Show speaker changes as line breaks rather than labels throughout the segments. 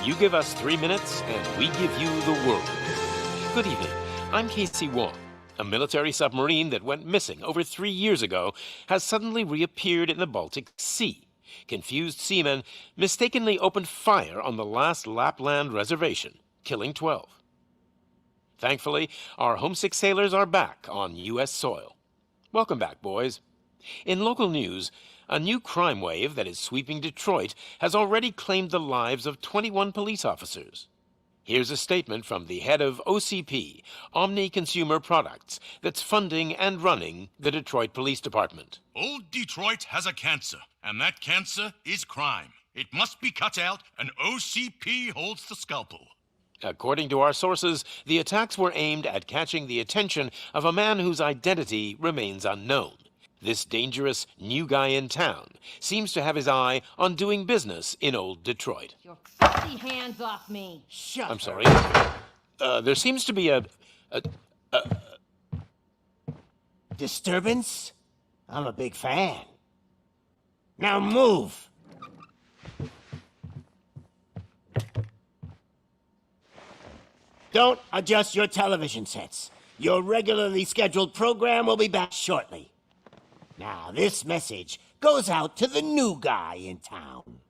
You give us 3 minutes, and we give you the world. Good evening. I'm Casey Wong. A military submarine that went missing over 3 years ago has suddenly reappeared in the Baltic Sea. Confused seamen mistakenly opened fire on the last Lapland reservation, killing 12. Thankfully, our homesick sailors are back on U.S. soil. Welcome back, boys. In local news, a new crime wave that is sweeping Detroit has already claimed the lives of 21 police officers. Here's a statement from the head of OCP, Omni Consumer Products, that's funding and running the Detroit Police Department.
Old Detroit has a cancer, and that cancer is crime. It must be cut out, and OCP holds the scalpel.
According to our sources, the attacks were aimed at catching the attention of a man whose identity remains unknown. This dangerous new guy in town seems to have his eye on doing business in old Detroit.
Your filthy hands off me.
Shut
I'm
up.
sorry. There seems to be a
Disturbance? I'm a big fan. Now move! Don't adjust your television sets. Your regularly scheduled program will be back shortly. Now, this message goes out to the new guy in town.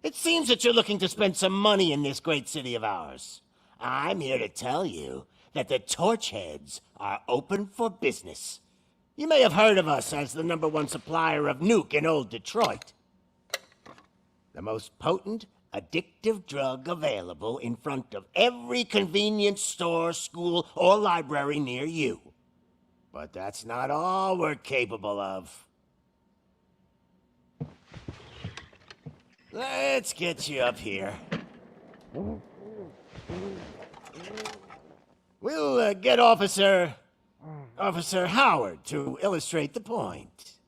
It seems that you're looking to spend some money in this great city of ours. I'm here to tell you that the Torchheads are open for business. You may have heard of us as the #1 supplier of nuke in old Detroit. The most potent, addictive drug available in front of every convenience store, school, or library near you. But that's not all we're capable of. Let's get you up here. We'll get Officer Howard to illustrate the point.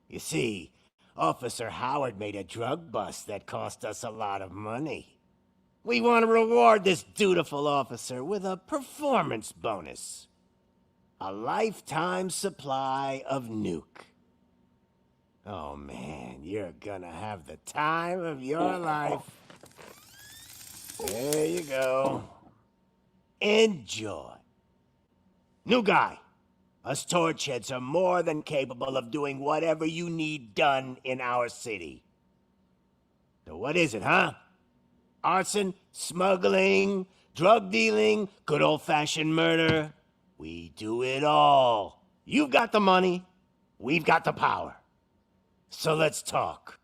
You see, Officer Howard made a drug bust that cost us a lot of money. We want to reward this dutiful officer with a performance bonus. A lifetime supply of nuke. Oh man, you're gonna have the time of your life. There you go. Enjoy. New guy. Us Torchheads are more than capable of doing whatever you need done in our city. So what is it, huh? Arson, smuggling, drug dealing, good old-fashioned murder. We do it all. You've got the money, we've got the power. So let's talk.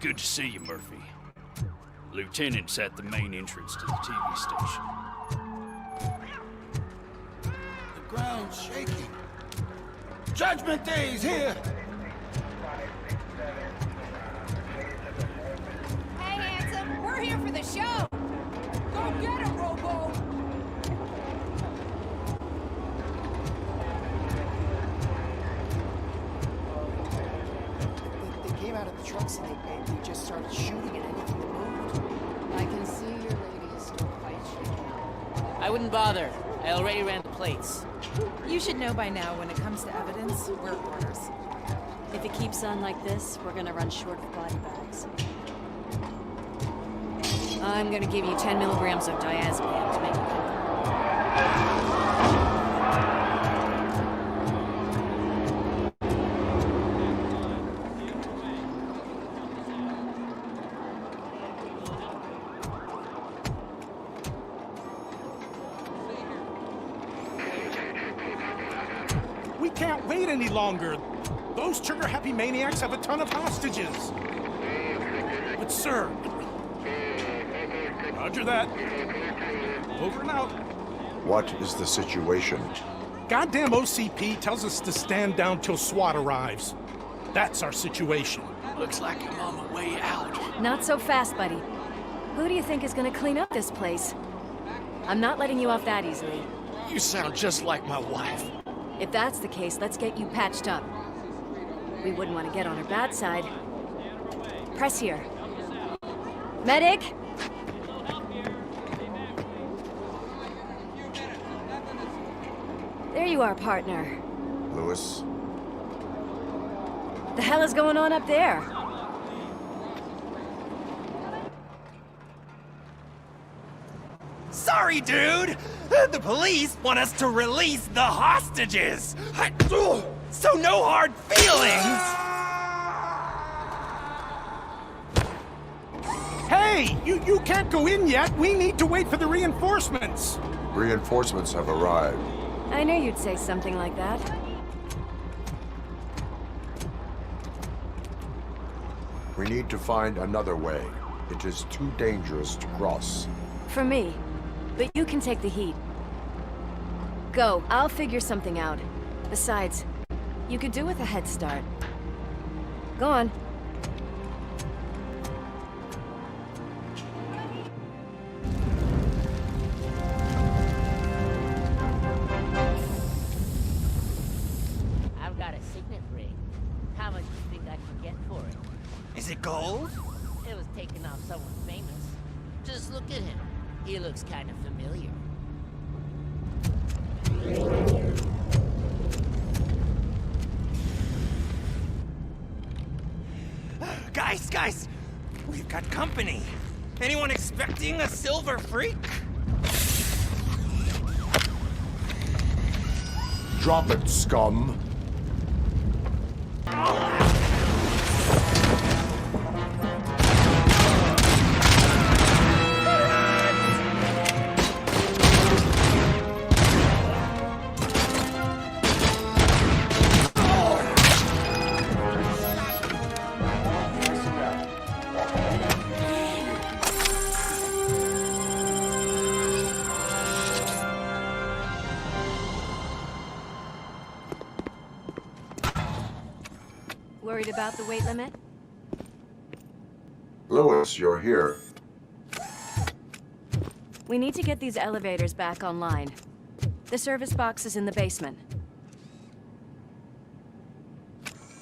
Good to see you, Murphy. Lieutenant's at the main entrance to the TV station.
The ground's shaking. Judgment Day's here!
Hey, handsome, we're here for the show. Go get him, Robo.
They came out of the trucks and they just started shooting at anything that moved.
I can see your lady is still quite shaken.
I wouldn't bother. I already ran the plates.
You should know by now when it comes to evidence, we're orders.
If it keeps on like this, we're gonna run short of body bags. I'm gonna give you 10 milligrams of diazepam to make you comfortable.
We can't wait any longer. Those trigger-happy maniacs have a ton of hostages. But sir... Roger that. Over and out.
What is the situation?
Goddamn OCP tells us to stand down till SWAT arrives. That's our situation.
Looks like I'm on my way out.
Not so fast, buddy. Who do you think is gonna clean up this place? I'm not letting you off that easily.
You sound just like my wife.
If that's the case, let's get you patched up. We wouldn't want to get on her bad side. Press here. Medic! There you are, partner.
Lewis?
The hell is going on up there?
Sorry, dude! The police want us to release the hostages! So no hard feelings!
Hey! You can't go in yet! We need to wait for the reinforcements!
Reinforcements have arrived.
I knew you'd say something like that.
We need to find another way. It is too dangerous to cross.
For me. But you can take the heat. Go. I'll figure something out. Besides, you could do with a head start. Go on.
I've got a signet ring. How much do you think I can get for it?
Is it gold?
It was taken off someone famous. Just look at him. He looks kind of familiar.
Guys! We've got company. Anyone expecting a silver freak?
Drop it, scum!
Worried about the weight limit?
Lewis, you're here.
We need to get these elevators back online. The service box is in the basement.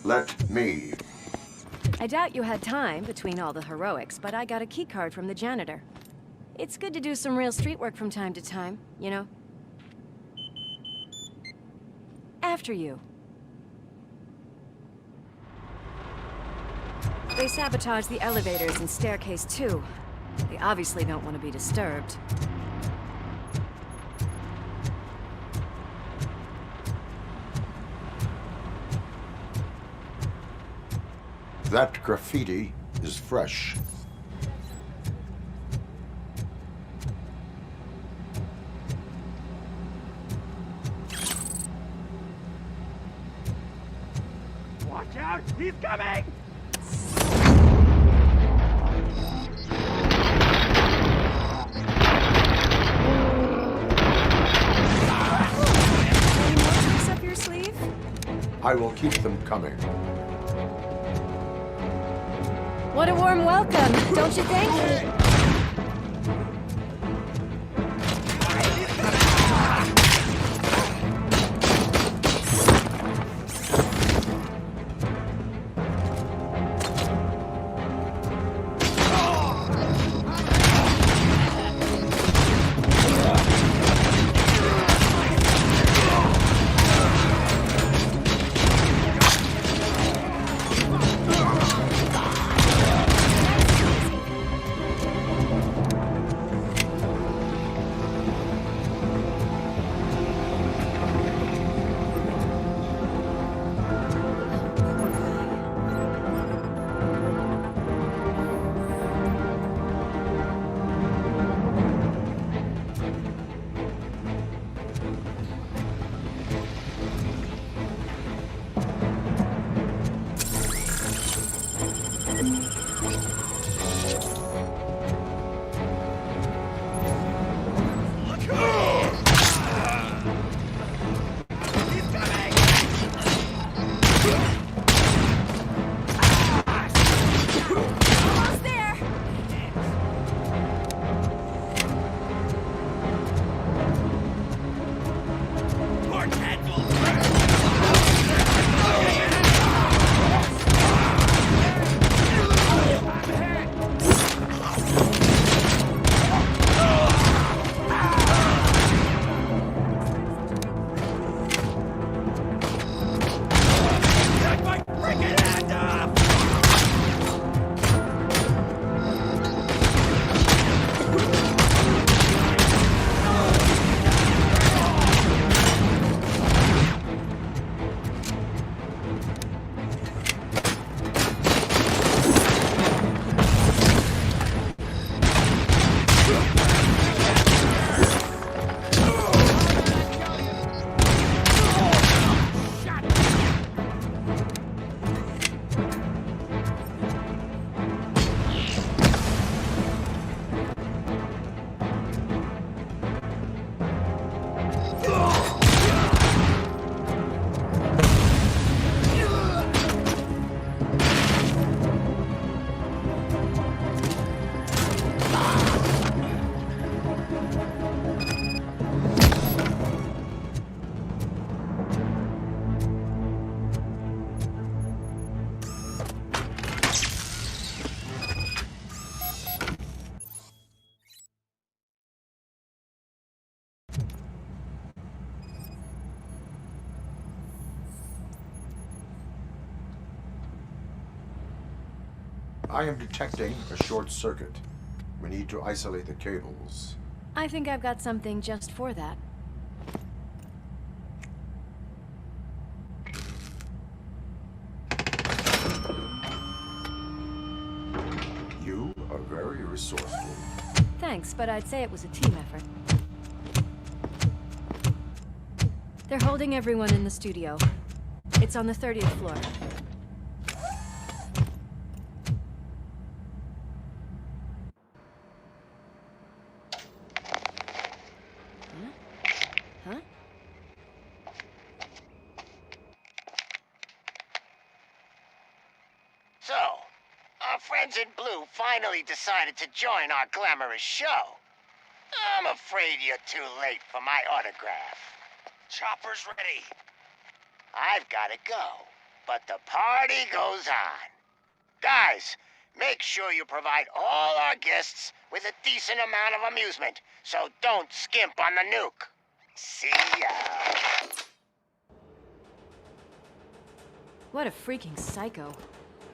Let me.
I doubt you had time between all the heroics, but I got a keycard from the janitor. It's good to do some real street work from time to time, you know? After you. They sabotaged the elevators and staircase too. They obviously don't want to be disturbed.
That graffiti is fresh.
Watch out! He's coming!
Any more tricks up your sleeve?
I will keep them coming.
What a warm welcome, don't you think?
I am detecting a short circuit. We need to isolate the cables.
I think I've got something just for that.
You are very resourceful.
Thanks, but I'd say it was a team effort. They're holding everyone in the studio. It's on the 30th floor. Huh?
So, our friends in blue finally decided to join our glamorous show. I'm afraid you're too late for my autograph.
Chopper's ready.
I've got to go, but the party goes on. Guys, make sure you provide all our guests with a decent amount of amusement, so don't skimp on the nuke. See ya.
What a freaking psycho.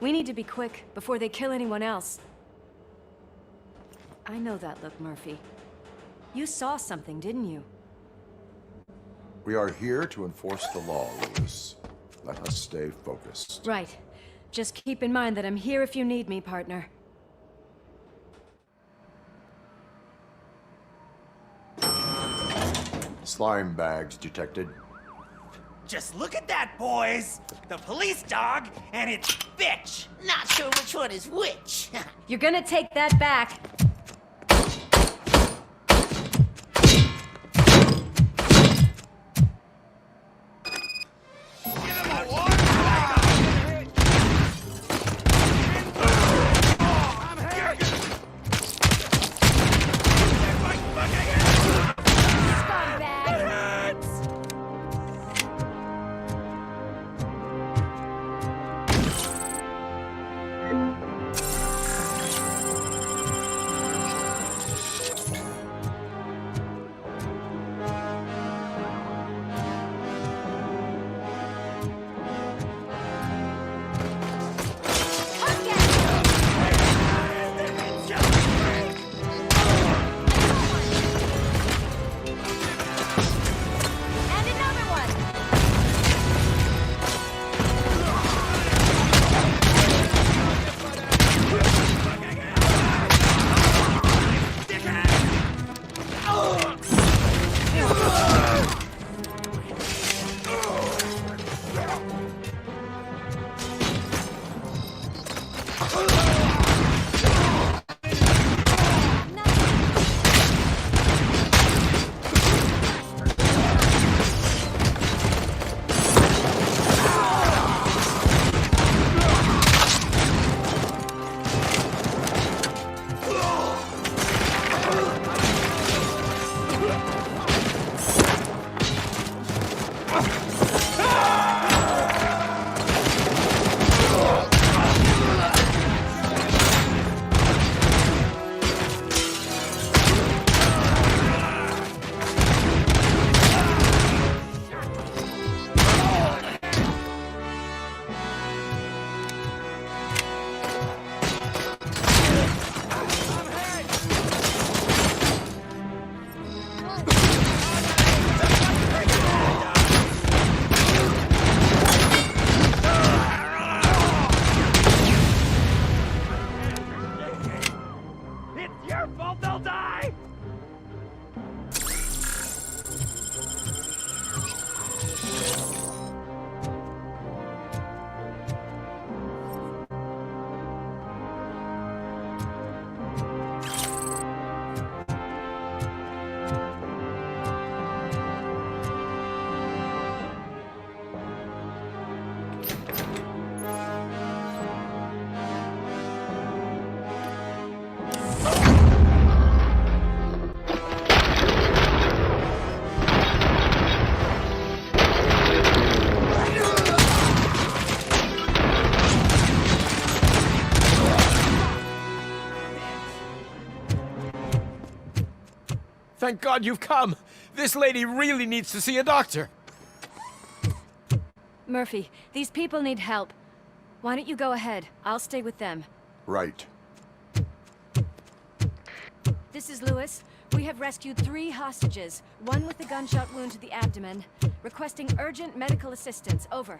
We need to be quick before they kill anyone else. I know that look, Murphy. You saw something, didn't you?
We are here to enforce the law, Lewis. Let us stay focused.
Right. Just keep in mind that I'm here if you need me, partner.
Slime bags detected.
Just look at that, boys! The police dog and its bitch!
Not sure which one is which.
You're gonna take that back.
Thank God you've come! This lady really needs to see a doctor!
Murphy, these people need help. Why don't you go ahead? I'll stay with them.
Right.
This is Lewis. We have rescued 3 hostages, one with a gunshot wound to the abdomen. Requesting urgent medical assistance. Over.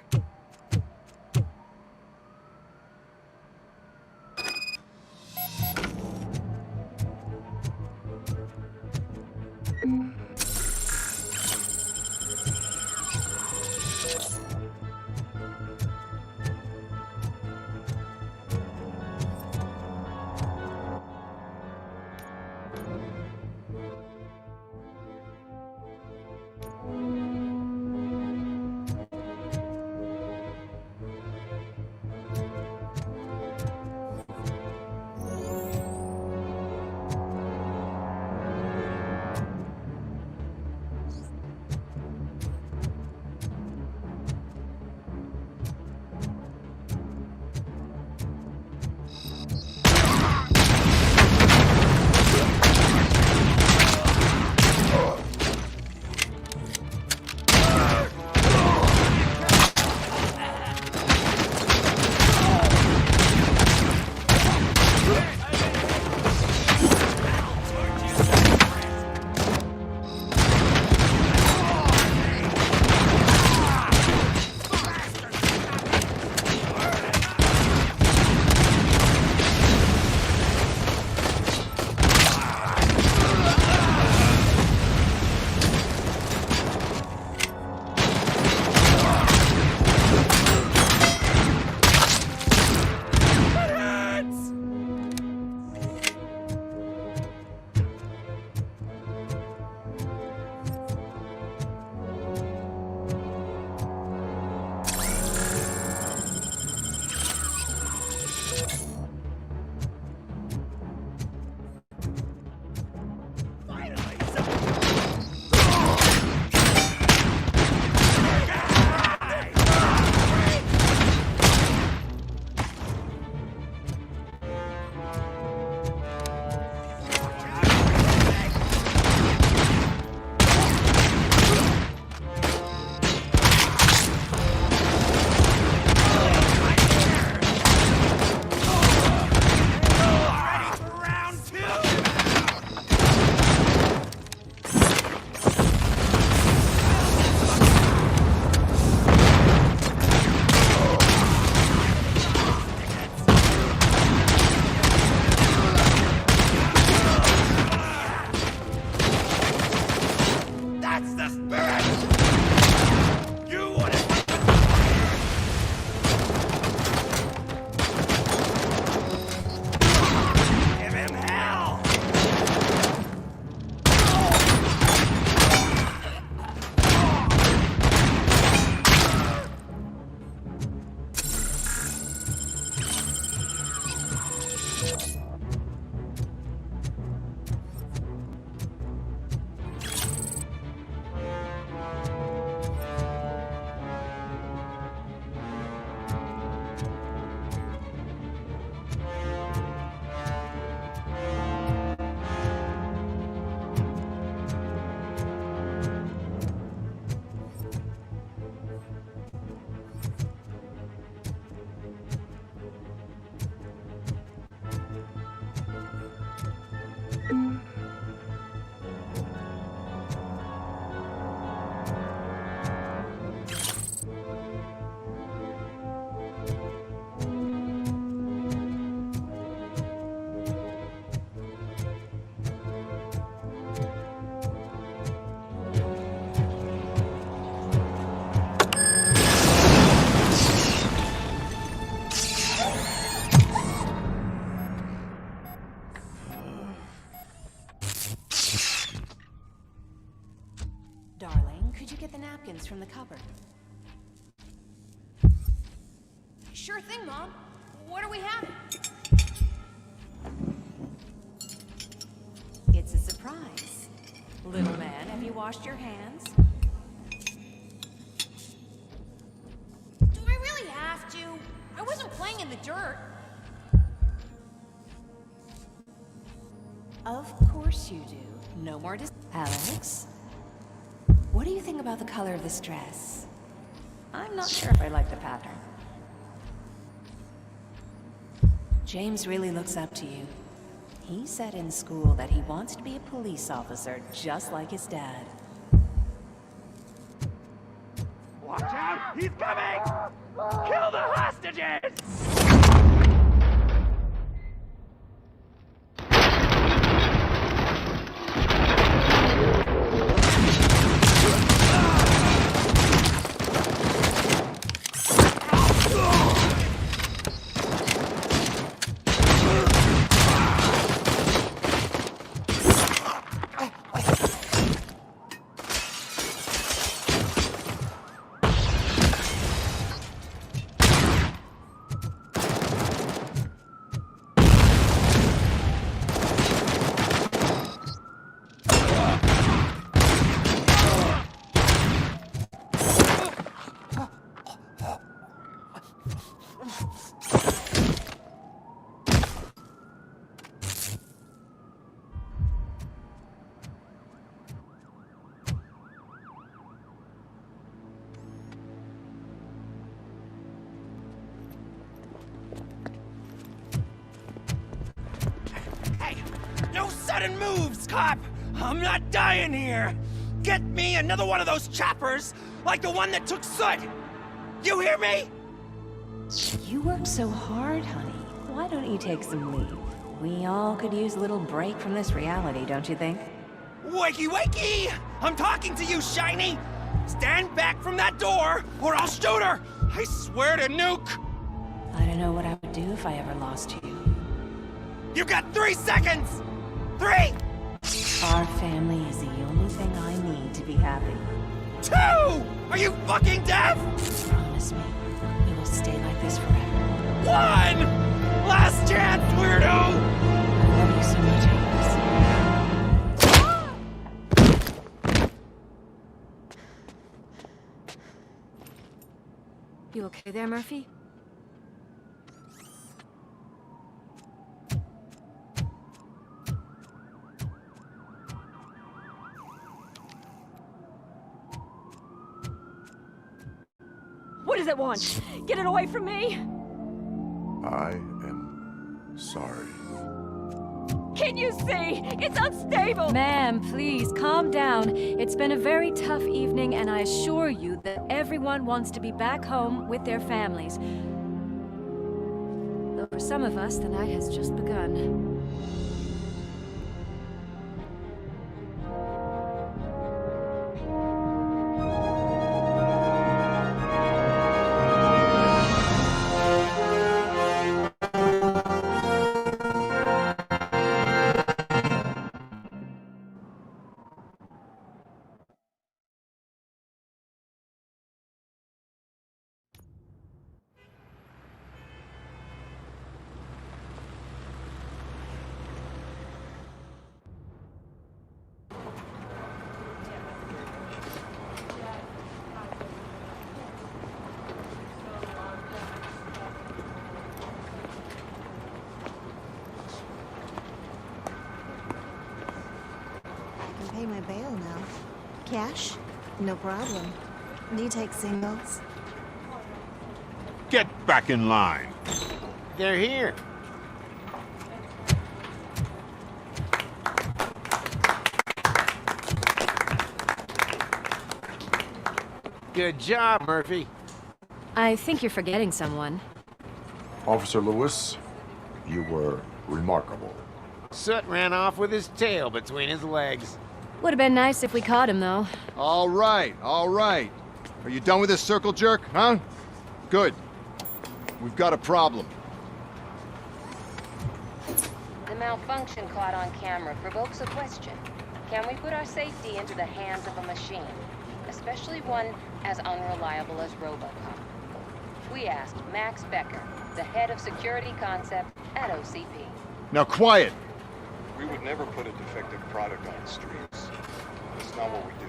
Could you get the napkins from the cupboard? Sure thing, Mom. What are we having? It's a surprise. Little man, have you washed your hands? Do I really have to? I wasn't playing in the dirt. Of course you do. No more Alex? What do you think about the color of this dress? I'm not sure if I like the pattern. James really looks up to you. He said in school that he wants to be a police officer just like his dad.
Watch out! He's coming! Kill the hostages! No sudden moves, cop! I'm not dying here! Get me another one of those choppers, like the one that took Soot! You hear me?
You work so hard, honey. Why don't you take some leave? We all could use a little break from this reality, don't you think?
Wakey, wakey! I'm talking to you, Shiny! Stand back from that door, or I'll shoot her! I swear to nuke!
I don't know what I would do if I ever lost you.
You got 3 seconds! 3!
Our family is the only thing I need to be happy.
2! Are you fucking deaf?
Promise me, we will stay like this forever.
1! Last chance, weirdo!
I love you so much, Alex.
You okay there, Murphy?
What does it want? Get it away from me!
I am sorry.
Can you see? It's unstable!
Ma'am, please, calm down. It's been a very tough evening, and I assure you that everyone wants to be back home with their families. Though for some of us, the night has just begun.
Pay my bail now. Cash? No problem. Do you take singles?
Get back in line.
They're here. Good job, Murphy.
I think you're forgetting someone.
Officer Lewis, you were remarkable.
Soot ran off with his tail between his legs.
Would have been nice if we caught him, though.
All right, all right. Are you done with this circle jerk, huh? Good. We've got a problem.
The malfunction caught on camera provokes a question. Can we put our safety into the hands of a machine? Especially one as unreliable as RoboCop. We asked Max Becker, the head of security concept at OCP.
Now quiet!
We would never put a defective product on the streets. That's not what we do.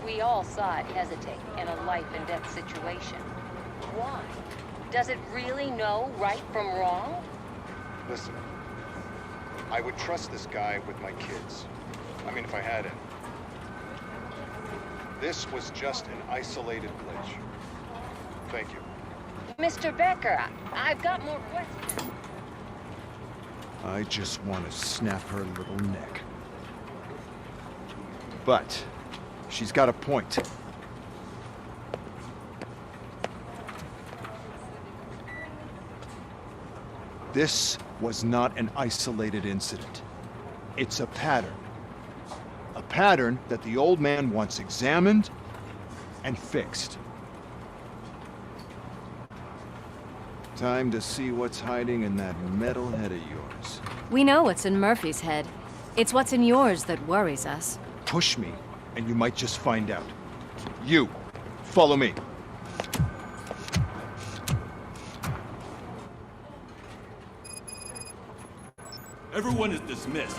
We all saw it hesitate in a life-and-death situation. Why? Does it really know right from wrong?
Listen, I would trust this guy with my kids. I mean, if I had it. This was just an isolated glitch. Thank you.
Mr. Becker, I've got more questions.
I just want to snap her little neck. But she's got a point. This was not an isolated incident. It's a pattern. A pattern that the old man wants examined and fixed. Time to see what's hiding in that metal head of yours.
We know what's in Murphy's head. It's what's in yours that worries us.
Push me, and you might just find out. You, follow me.
Everyone is dismissed.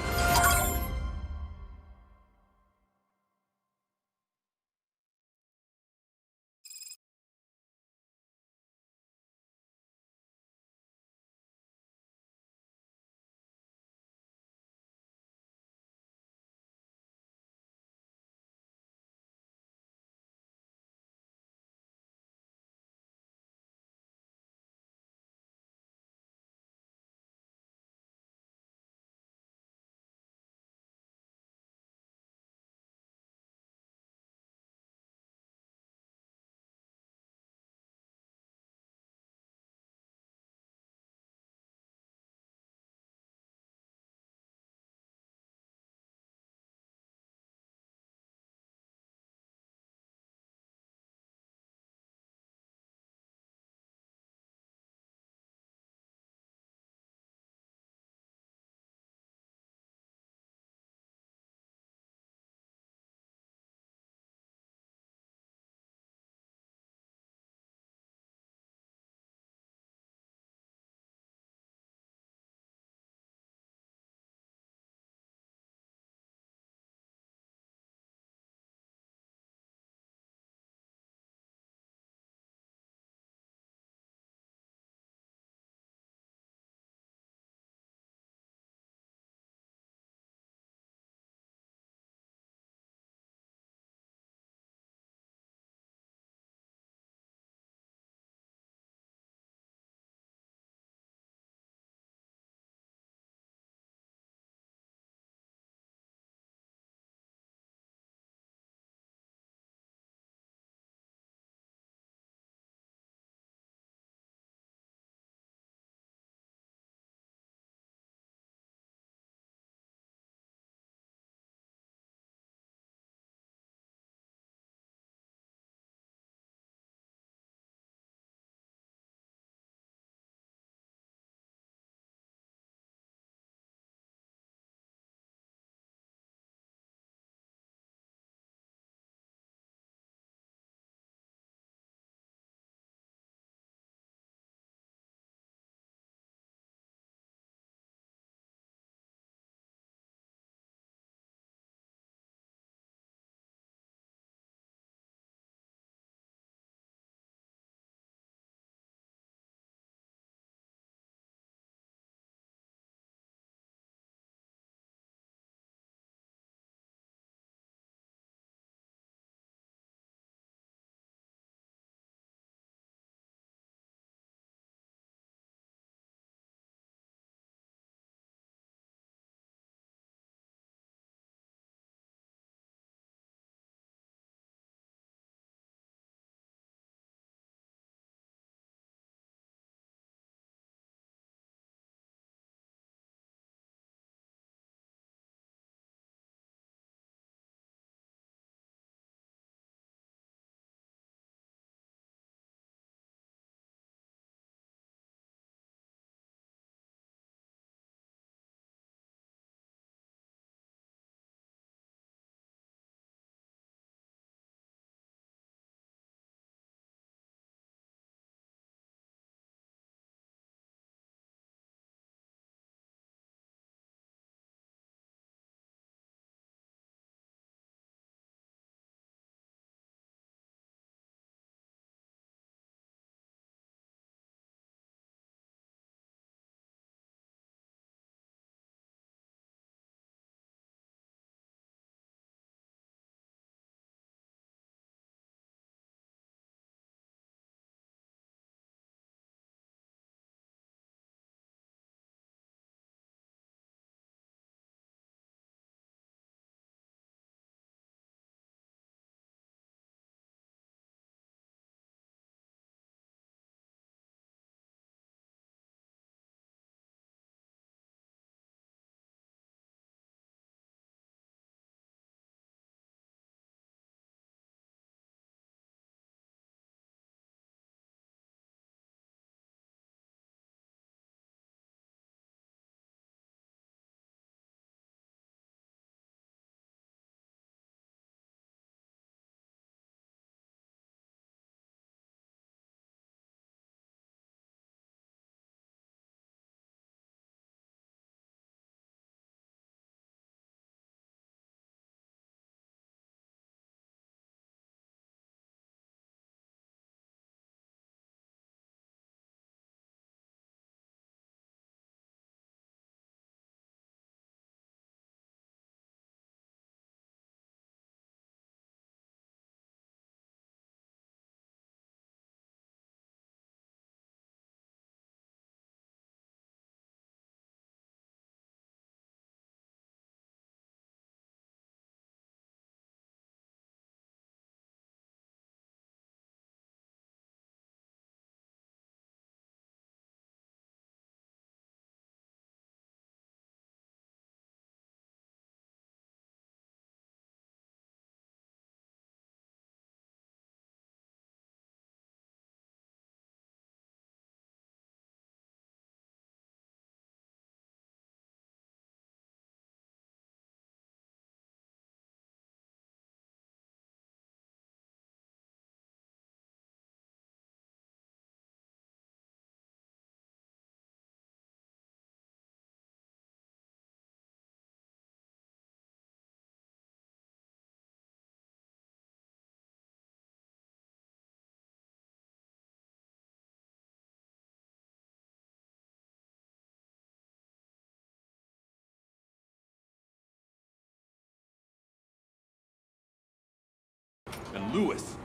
And Lewis,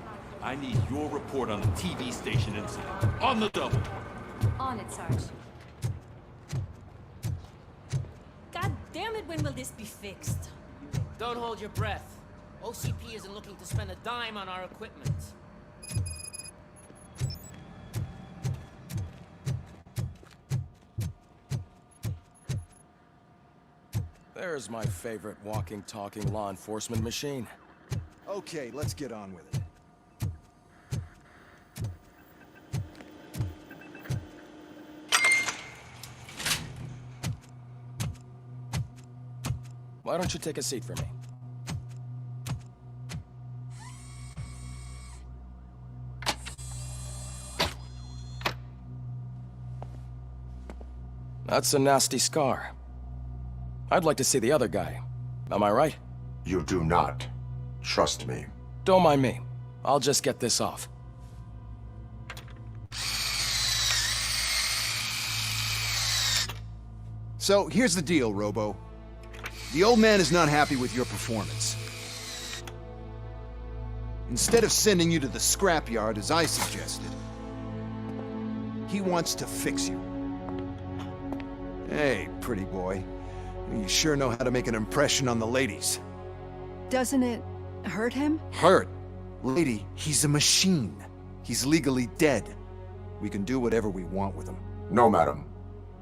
I need your report on the TV station incident. On the double.
On it, Sarge. God damn it, when will this be fixed?
Don't hold your breath. OCP isn't looking to spend a dime on our equipment.
There's my favorite walking, talking law enforcement machine.
Okay, let's get on with it.
Why don't you take a seat for me? That's a nasty scar. I'd like to see the other guy. Am I right?
You do not. Trust me.
Don't mind me. I'll just get this off.
So, here's the deal, Robo. The old man is not happy with your performance. Instead of sending you to the scrapyard as I suggested, he wants to fix you. Hey, pretty boy. You sure know how to make an impression on the ladies.
Doesn't it hurt him?
Hurt? Lady, he's a machine. He's legally dead. We can do whatever we want with him.
No, madam.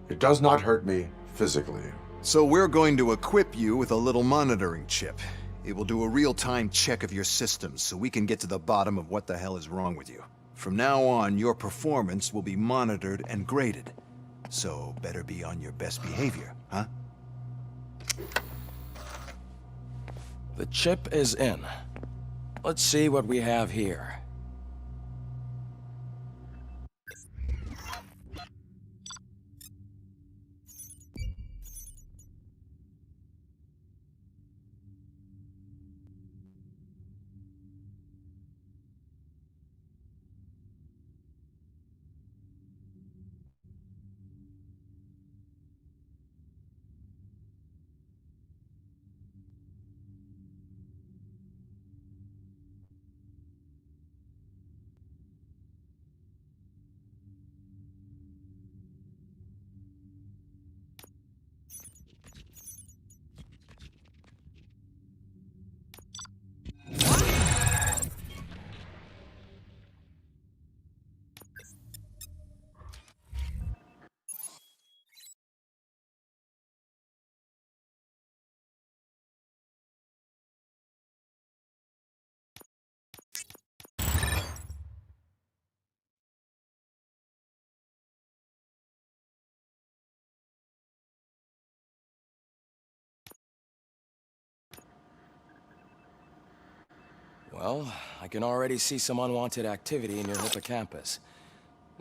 It does not hurt me physically.
So we're going to equip you with a little monitoring chip. It will do a real-time check of your systems so we can get to the bottom of what the hell is wrong with you. From now on, your performance will be monitored and graded. So better be on your best behavior, huh?
The chip is in. Let's see what we have here. Well, I can already see some unwanted activity in your hippocampus.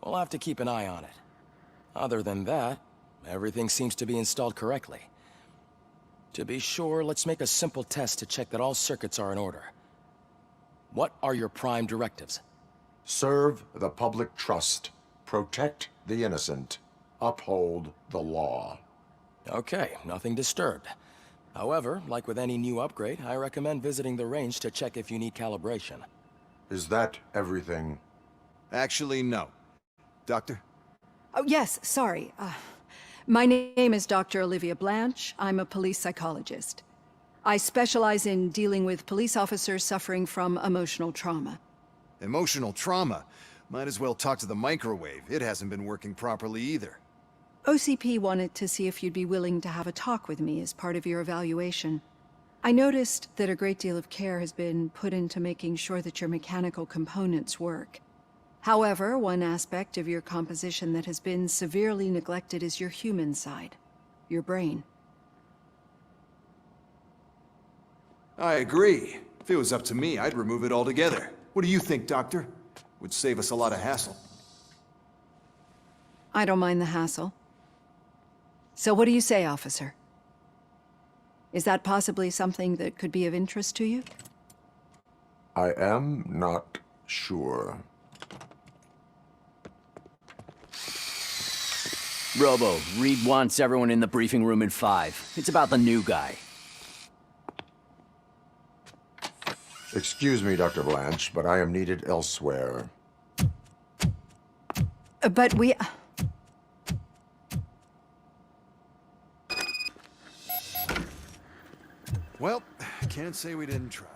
We'll have to keep an eye on it. Other than that, everything seems to be installed correctly. To be sure, let's make a simple test to check that all circuits are in order. What are your prime directives?
Serve the public trust. Protect the innocent. Uphold the law.
Okay, nothing disturbed. However, like with any new upgrade, I recommend visiting the range to check if you need calibration.
Is that everything?
Actually, no. Doctor?
Oh, yes, sorry. My name is Dr. Olivia Blanche. I'm a police psychologist. I specialize in dealing with police officers suffering from emotional trauma.
Emotional trauma? Might as well talk to the microwave. It hasn't been working properly either.
OCP wanted to see if you'd be willing to have a talk with me as part of your evaluation. I noticed that a great deal of care has been put into making sure that your mechanical components work. However, one aspect of your composition that has been severely neglected is your human side, your brain.
I agree. If it was up to me, I'd remove it altogether. What do you think, Doctor? Would save us a lot of hassle.
I don't mind the hassle. So what do you say, officer? Is that possibly something that could be of interest to you?
I am not sure.
Robo, Reed wants everyone in the briefing room in 5. It's about the new guy.
Excuse me, Dr. Blanche, but I am needed elsewhere.
But we...
Well, can't say we didn't try.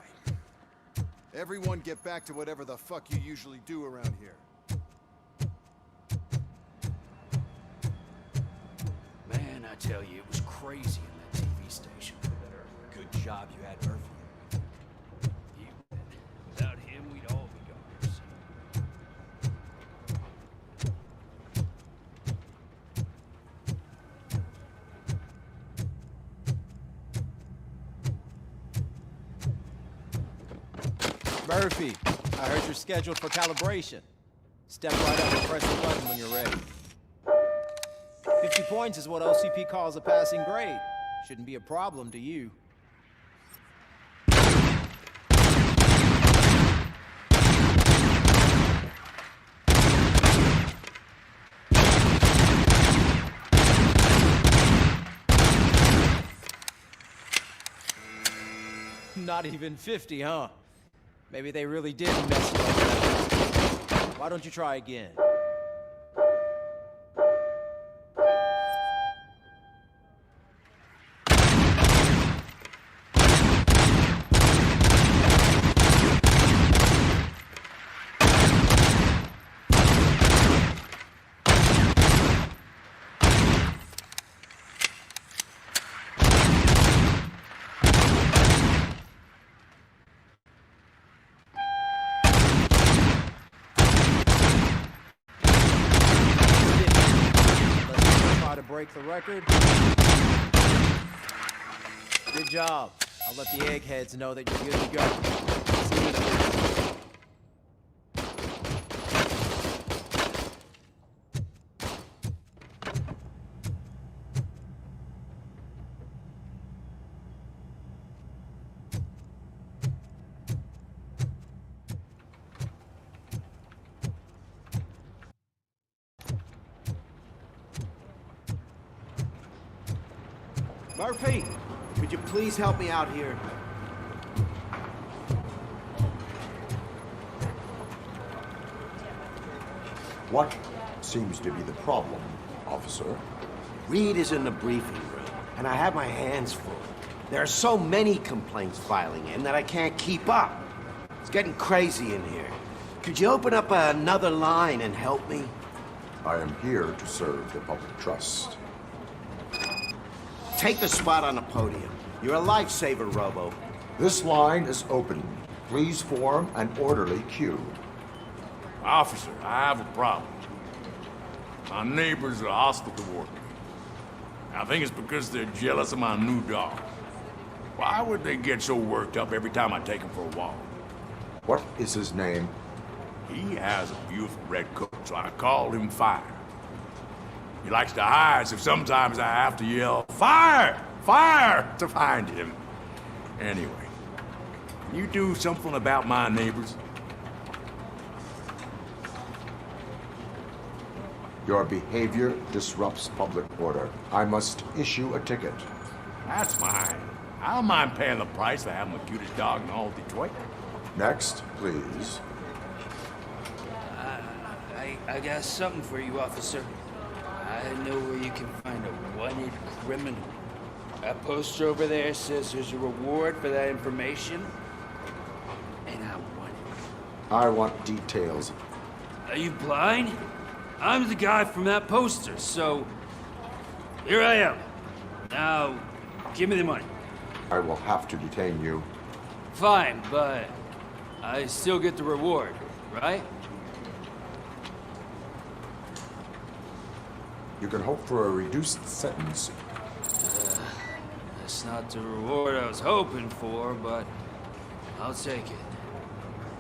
Everyone get back to whatever the fuck you usually do around here.
Man, I tell you, it was crazy in that TV station.
Good job you had Murphy.
You bet. Without him, we'd all be goners.
Murphy, I heard you're scheduled for calibration. Step right up and press the button when you're ready. 50 points is what OCP calls a passing grade. Shouldn't be a problem to you. Not even 50, huh? Maybe they really did mess you up. Why don't you try again? Break the record. Good job. I'll let the eggheads know that you're good to go. See you later.
Murphy, could you please help me out here?
What seems to be the problem, officer?
Reed is in the briefing room, and I have my hands full. There are so many complaints filing in that I can't keep up. It's getting crazy in here. Could you open up another line and help me?
I am here to serve the public trust.
Take the spot on the podium. You're a lifesaver, Robo.
This line is open. Please form an orderly queue.
Officer, I have a problem. My neighbors are hostile toward me. I think it's because they're jealous of my new dog. Why would they get so worked up every time I take him for a walk?
What is his name?
He has a beautiful red coat, so I call him Fire. He likes to hide, so sometimes I have to yell, "Fire! Fire!" to find him. Anyway, can you do something about my neighbors?
Your behavior disrupts public order. I must issue a ticket.
That's fine. I don't mind paying the price for having the cutest dog in all of Detroit.
Next, please.
I got something for you, officer. I know where you can find a wanted criminal. That poster over there says there's a reward for that information, and I want it.
I want details.
Are you blind? I'm the guy from that poster, so here I am. Now, give me the money.
I will have to detain you.
Fine, but I still get the reward, right?
You can hope for a reduced sentence.
That's not the reward I was hoping for, but I'll take it.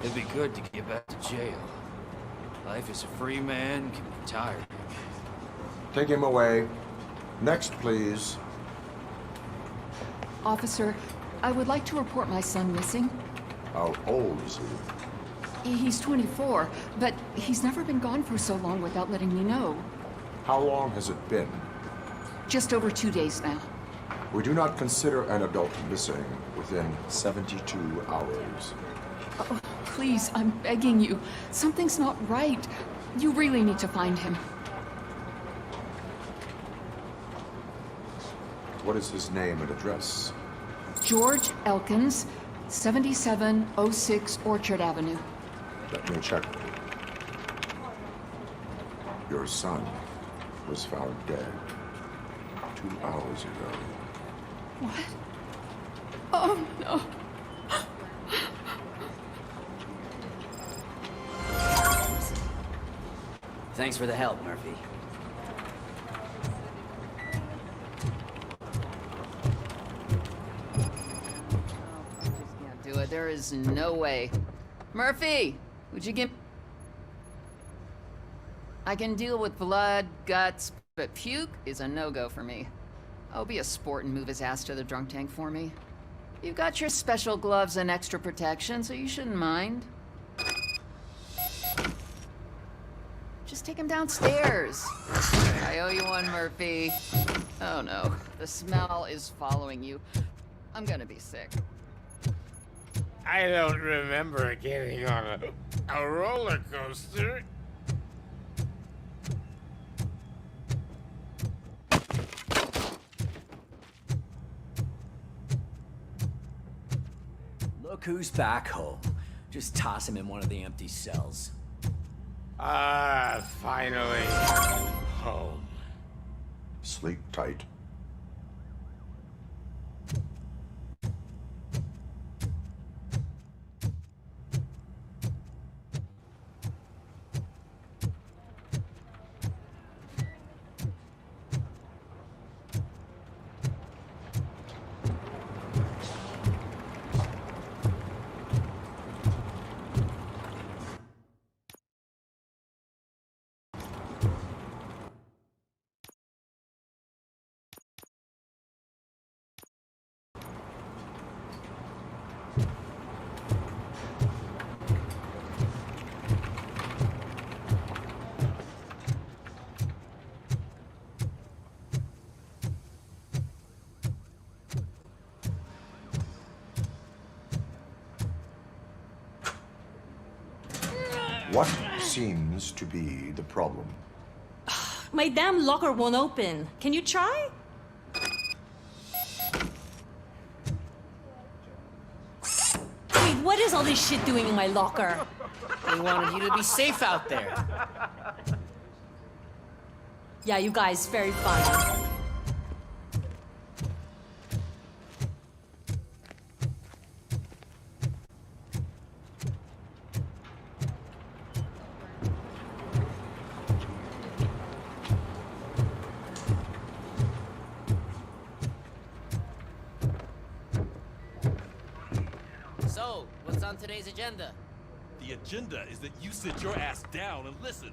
It'd be good to get back to jail. Life as a free man can be tiring.
Take him away. Next, please.
Officer, I would like to report my son missing.
How old is he?
He's 24, but he's never been gone for so long without letting me know.
How long has it been?
Just over 2 days now.
We do not consider an adult missing within 72 hours.
Oh, please, I'm begging you. Something's not right. You really need to find him.
What is his name and address?
George Elkins, 7706 Orchard Avenue.
Let me check. Your son was found dead 2 hours ago.
What? Oh, no.
Thanks for the help, Murphy.
Can't do it. There is no way. Murphy, would you give... I can deal with blood, guts, but puke is a no-go for me. Oh, be a sport and move his ass to the drunk tank for me. You've got your special gloves and extra protection, so you shouldn't mind. Just take him downstairs. I owe you one, Murphy. Oh no, the smell is following you. I'm gonna be sick.
I don't remember getting on a roller coaster.
Look who's back home. Just toss him in one of the empty cells.
Ah, finally. Home.
Sleep tight. What seems to be the problem?
My damn locker won't open. Can you try? Wait, what is all this shit doing in my locker?
They wanted you to be safe out there.
Yeah, you guys, very fun.
So, what's on today's agenda?
The agenda is that you sit your ass down and listen.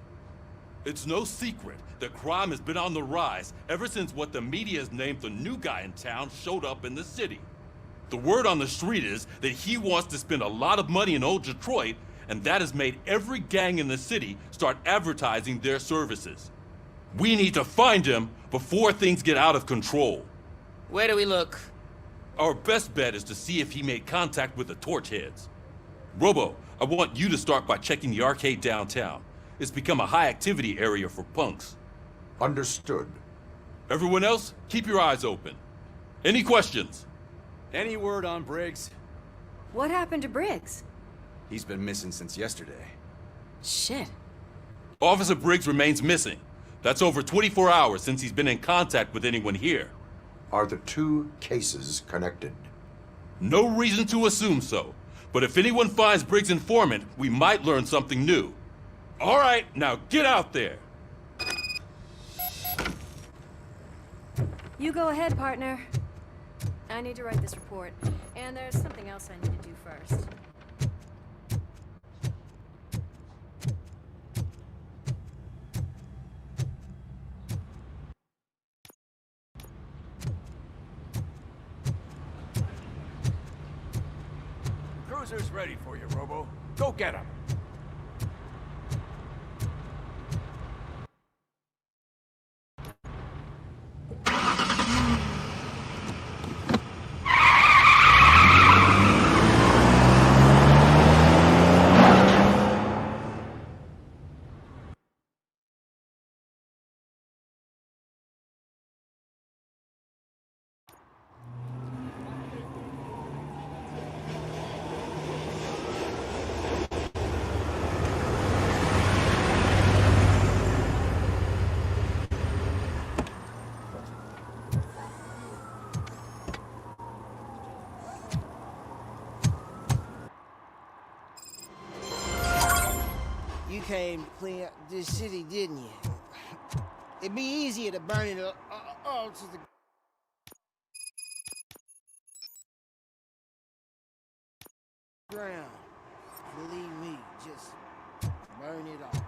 It's no secret that crime has been on the rise ever since what the media has named the new guy in town showed up in the city. The word on the street is that he wants to spend a lot of money in old Detroit, and that has made every gang in the city start advertising their services. We need to find him before things get out of control.
Where do we look?
Our best bet is to see if he made contact with the torch heads. Robo, I want you to start by checking the arcade downtown. It's become a high-activity area for punks.
Understood.
Everyone else, keep your eyes open. Any questions?
Any word on Briggs?
What happened to Briggs?
He's been missing since yesterday.
Shit.
Officer Briggs remains missing. That's over 24 hours since he's been in contact with anyone here.
Are the two cases connected?
No reason to assume so. But if anyone finds Briggs' informant, we might learn something new. All right, now get out there.
You go ahead, partner. I need to write this report. And there's something else I need to do first.
Cruiser's ready for you, Robo. Go get him.
came to clean up this city, didn't you? It'd be easier to burn it all to the ground. Believe me, just burn it all.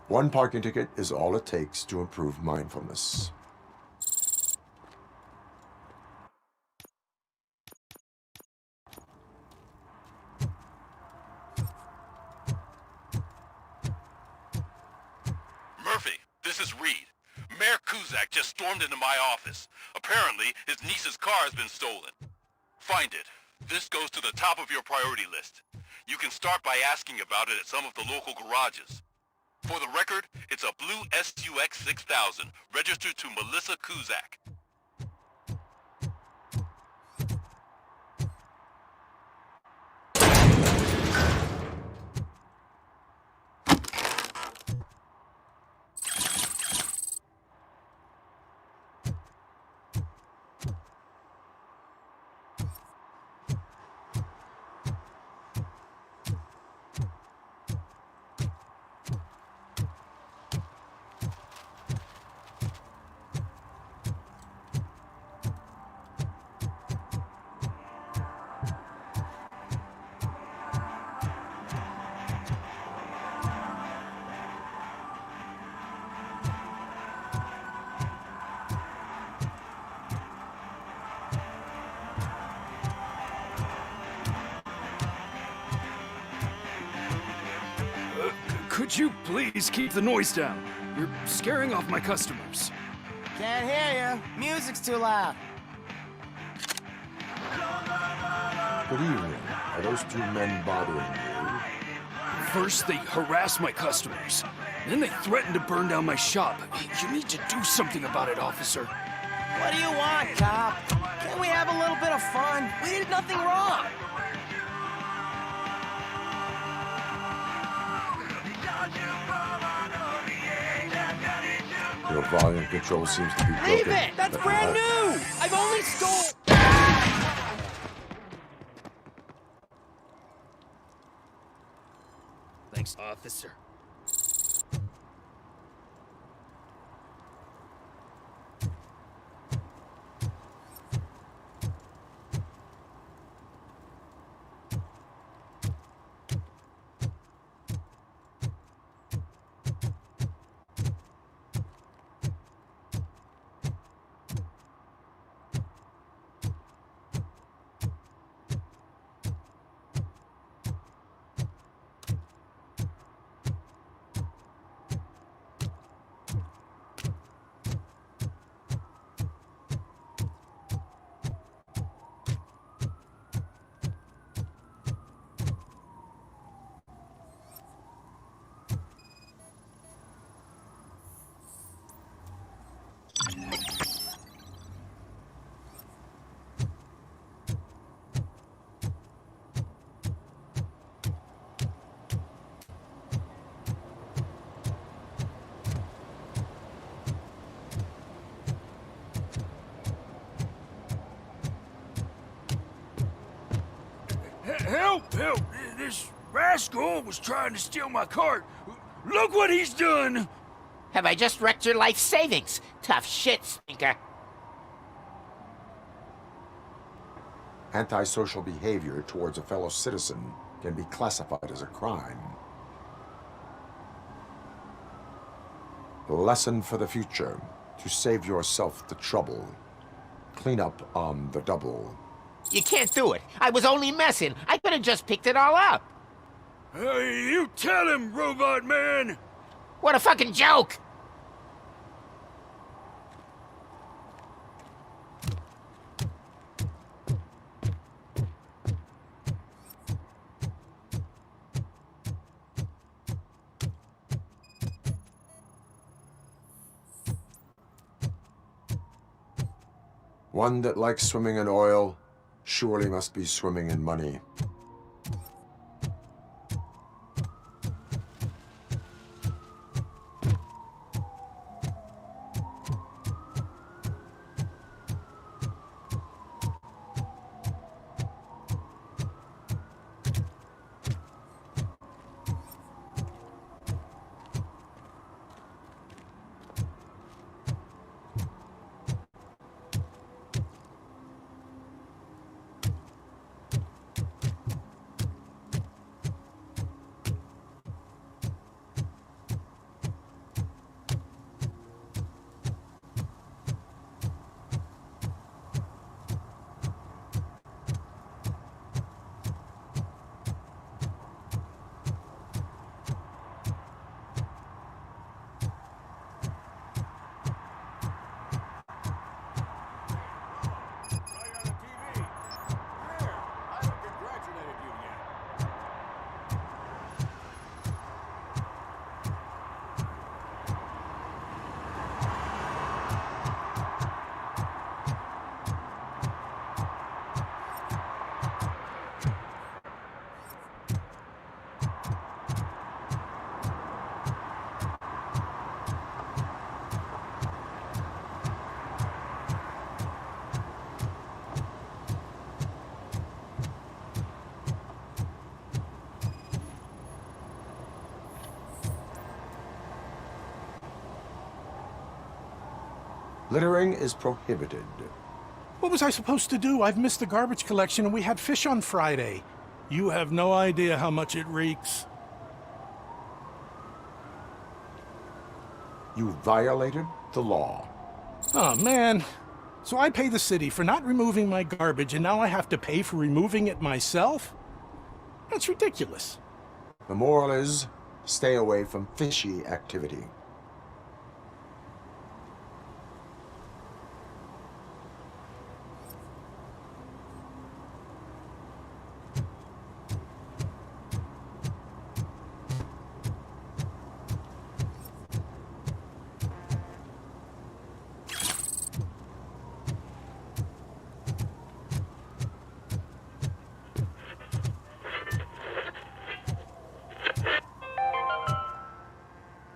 One parking ticket is all it takes to improve mindfulness.
Murphy, this is Reed. Mayor Kuzak just stormed into my office. Apparently, his niece's car has been stolen. Find it. This goes to the top of your priority list. You can start by asking about it at some of the local garages. For the record, it's a blue SUX 6000, registered to Melissa Kuzak.
Could you please keep the noise down? You're scaring off my customers.
Can't hear you. Music's too loud.
Good evening. Are those two men bothering you?
First, they harass my customers. Then they threaten to burn down my shop. You need to do something about it, officer.
What do you want, cop? Can't we have a little bit of fun? We did nothing wrong.
Your volume control seems to be broken.
Leave it! That's brand new! I've only stole...
Thanks, officer. Help! Help! This rascal was trying to steal my cart. Look what he's done!
Have I just wrecked your life savings? Tough shit, stinker.
Antisocial behavior towards a fellow citizen can be classified as a crime. Lesson for the future: to save yourself the trouble. Clean up on the double.
You can't do it. I was only messing. I could have just picked it all up.
You tell him, robot man!
What a fucking joke!
One that likes swimming in oil surely must be swimming in money. Littering is prohibited.
What was I supposed to do? I've missed the garbage collection and we had fish on Friday. You have no idea how much it reeks.
You violated the law.
Oh, man. So I pay the city for not removing my garbage, and now I have to pay for removing it myself? That's ridiculous.
The moral is, stay away from fishy activity.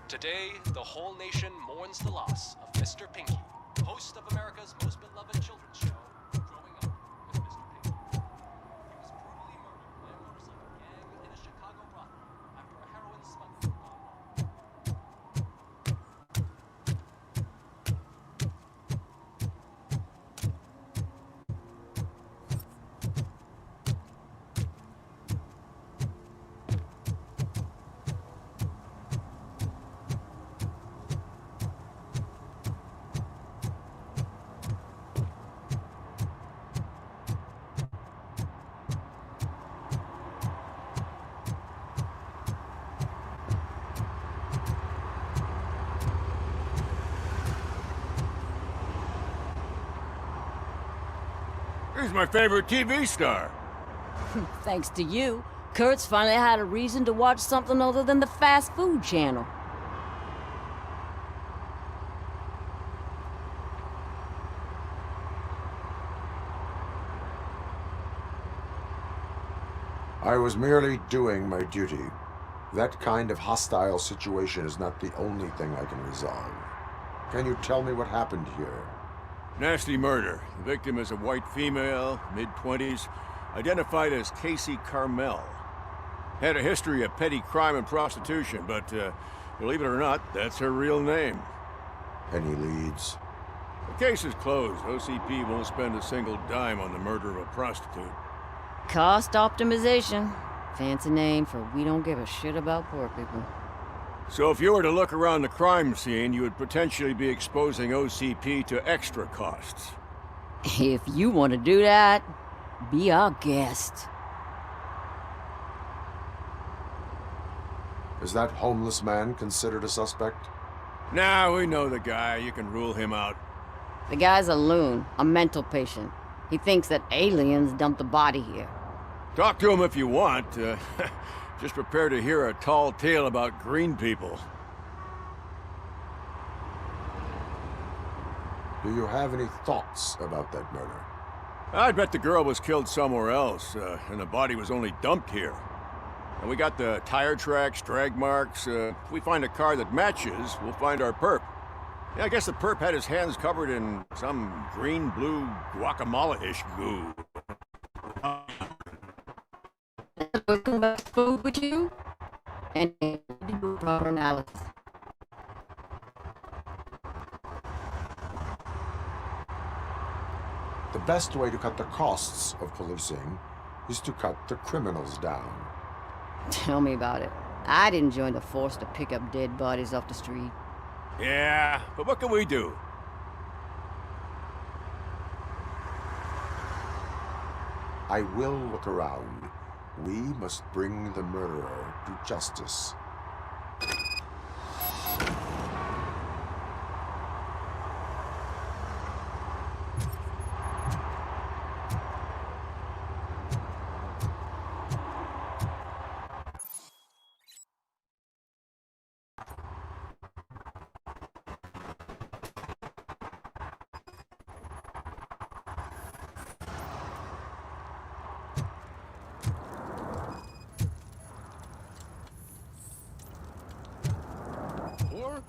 Today, the whole nation mourns the loss of Mr. Pinky, host of America's most beloved children's show, Growing Up with Mr. Pinky. He was brutally murdered by a motorcycle gang in a Chicago brothel after a heroin smuggling gone wrong.
He's my favorite TV star.
Thanks to you, Kurt's finally had a reason to watch something other than the fast food channel.
I was merely doing my duty. That kind of hostile situation is not the only thing I can resolve. Can you tell me what happened here?
Nasty murder. The victim is a white female, mid-20s, identified as Casey Carmel. Had a history of petty crime and prostitution, but believe it or not, that's her real name.
Any leads?
The case is closed. OCP won't spend a single dime on the murder of a prostitute.
Cost optimization. Fancy name for we don't give a shit about poor people.
So if you were to look around the crime scene, you would potentially be exposing OCP to extra costs.
If you want to do that, be our guest.
Is that homeless man considered a suspect?
Nah, we know the guy. You can rule him out.
The guy's a loon, a mental patient. He thinks that aliens dumped the body here.
Talk to him if you want. Just prepare to hear a tall tale about green people.
Do you have any thoughts about that murder?
I'd bet the girl was killed somewhere else, and the body was only dumped here. And we got the tire tracks, drag marks. If we find a car that matches, we'll find our perp. Yeah, I guess the perp had his hands covered in some green-blue guacamole-ish goo.
Talking about food with you? And do proper analysis.
The best way to cut the costs of policing is to cut the criminals down.
Tell me about it. I didn't join the force to pick up dead bodies off the street.
Yeah, but what can we do?
I will look around. We must bring the murderer to justice.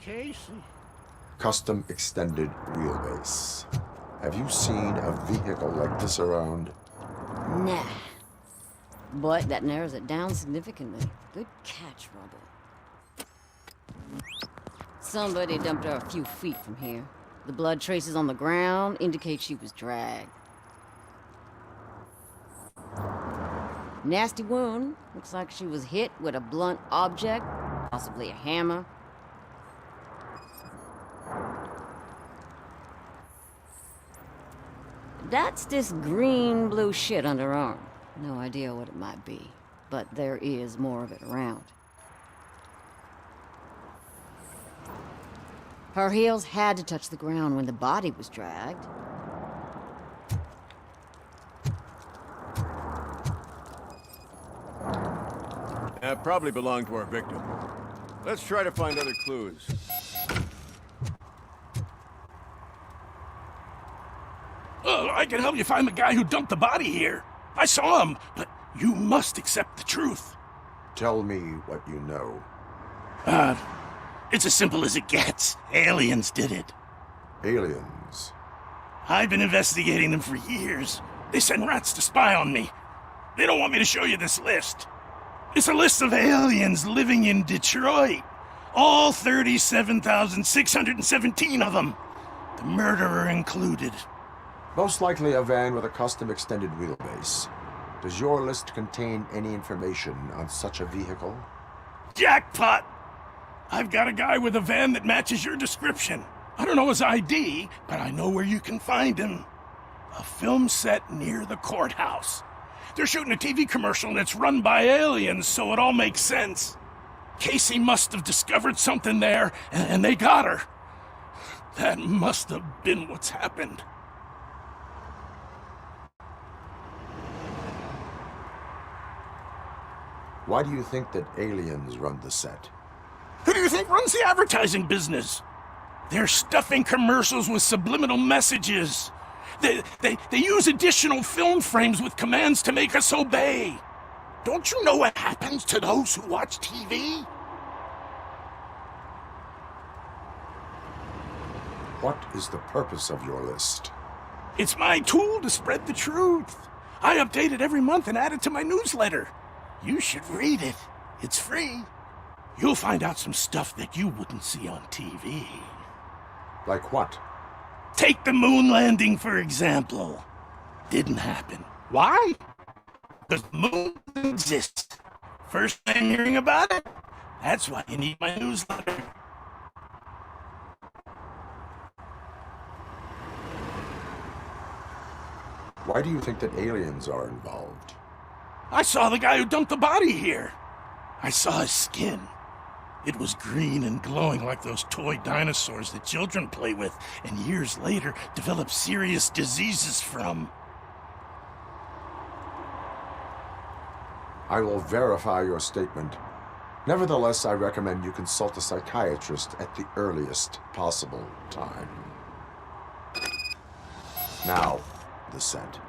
Casey.
Custom extended wheelbase. Have you seen a vehicle like this around?
Nah. But that narrows it down significantly. Good catch, Robert. Somebody dumped her a few feet from here. The blood traces on the ground indicate she was dragged. Nasty wound. Looks like she was hit with a blunt object, possibly a hammer. That's this green-blue shit under her arm. No idea what it might be, but there is more of it around. Her heels had to touch the ground when the body was dragged.
That probably belonged to our victim. Let's try to find other clues.
I can help you find the guy who dumped the body here. I saw him, but you must accept the truth.
Tell me what you know.
It's as simple as it gets. Aliens did it.
Aliens?
I've been investigating them for years. They send rats to spy on me. They don't want me to show you this list. It's a list of aliens living in Detroit. All 37,617 of them. The murderer included.
Most likely a van with a custom extended wheelbase. Does your list contain any information on such a vehicle?
Jackpot! I've got a guy with a van that matches your description. I don't know his ID, but I know where you can find him. A film set near the courthouse. They're shooting a TV commercial and it's run by aliens, so it all makes sense. Casey must have discovered something there, and they got her. That must have been what's happened.
Why do you think that aliens run the set?
Who do you think runs the advertising business? They're stuffing commercials with subliminal messages. They use additional film frames with commands to make us obey. Don't you know what happens to those who watch TV?
What is the purpose of your list?
It's my tool to spread the truth. I update it every month and add it to my newsletter. You should read it. It's free. You'll find out some stuff that you wouldn't see on TV.
Like what?
Take the moon landing, for example. Didn't happen. Why? Because the moon doesn't exist. First time hearing about it? That's why you need my newsletter.
Why do you think that aliens are involved?
I saw the guy who dumped the body here. I saw his skin. It was green and glowing like those toy dinosaurs that children play with and years later develop serious diseases from.
I will verify your statement. Nevertheless, I recommend you consult a psychiatrist at the earliest possible time. Now, the set.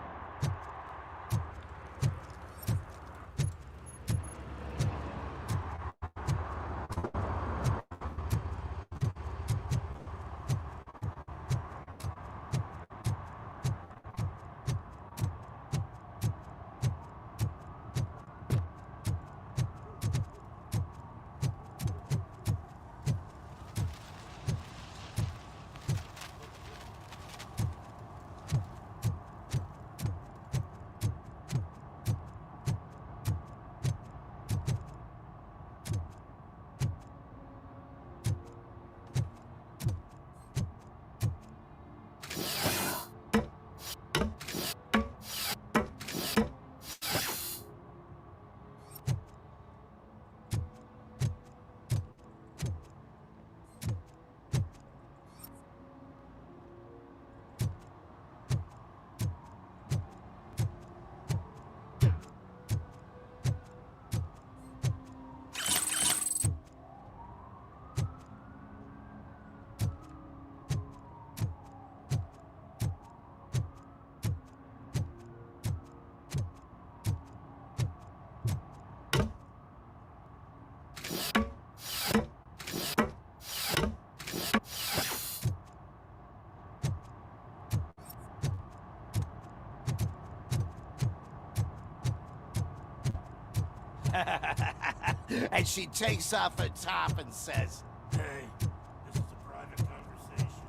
And she takes off her top and says,
Hey, this is a private conversation.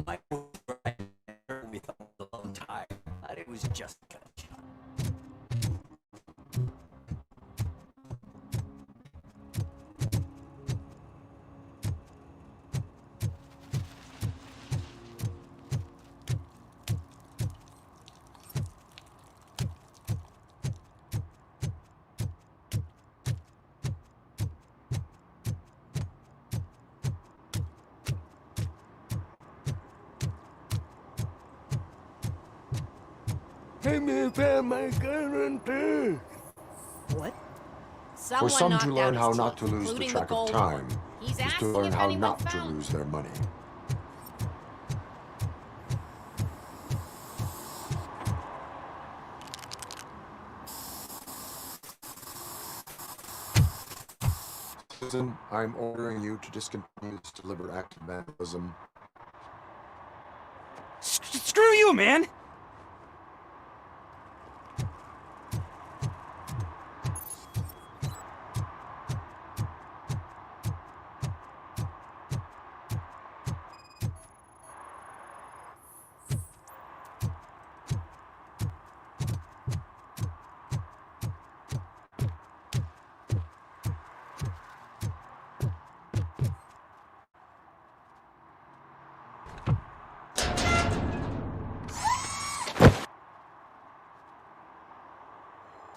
My boyfriend we thought it was a long time, but it was just a gunshot.
Hey, man, found my gun on too.
What?
For some to learn how not to lose the track of time
He's
is to learn how not to lose their money. Citizen, I'm ordering you to discontinue this deliberate act of vandalism.
Screw you, man!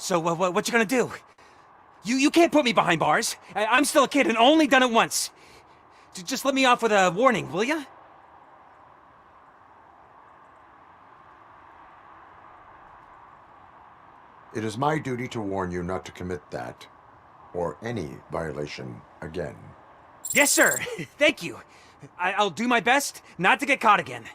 So, what you gonna do? You can't put me behind bars. I'm still a kid and only done it once. Just let me off with a warning, will ya?
It is my duty to warn you not to commit that, or any violation, again.
Yes, sir. Thank you. I'll do my best not to get caught again.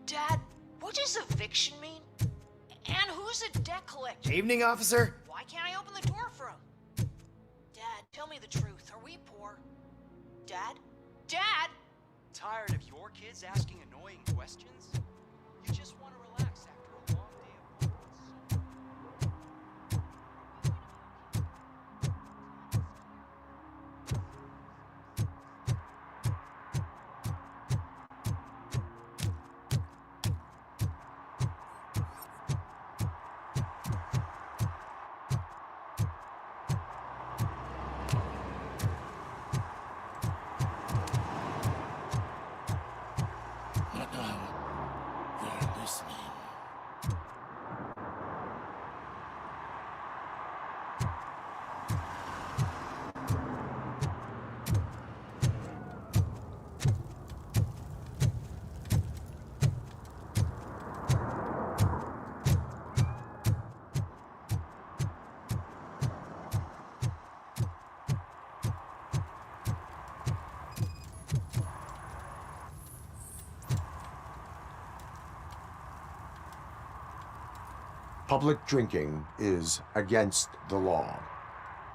Dad, what does eviction mean? And who's a debt collector?
Evening, officer.
Why can't I open the door for him? Dad, tell me the truth. Are we poor? Dad? Dad?
Tired of your kids asking annoying questions? You just want to relax after a long day of work.
They're listening.
Public drinking is against the law.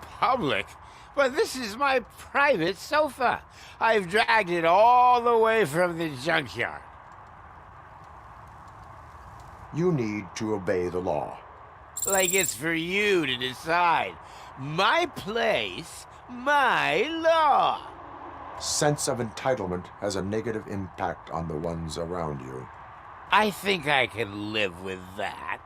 Public? But this is my private sofa. I've dragged it all the way from the junkyard.
You need to obey the law.
Like it's for you to decide. My place, my law.
Sense of entitlement has a negative impact on the ones around you.
I think I can live with that.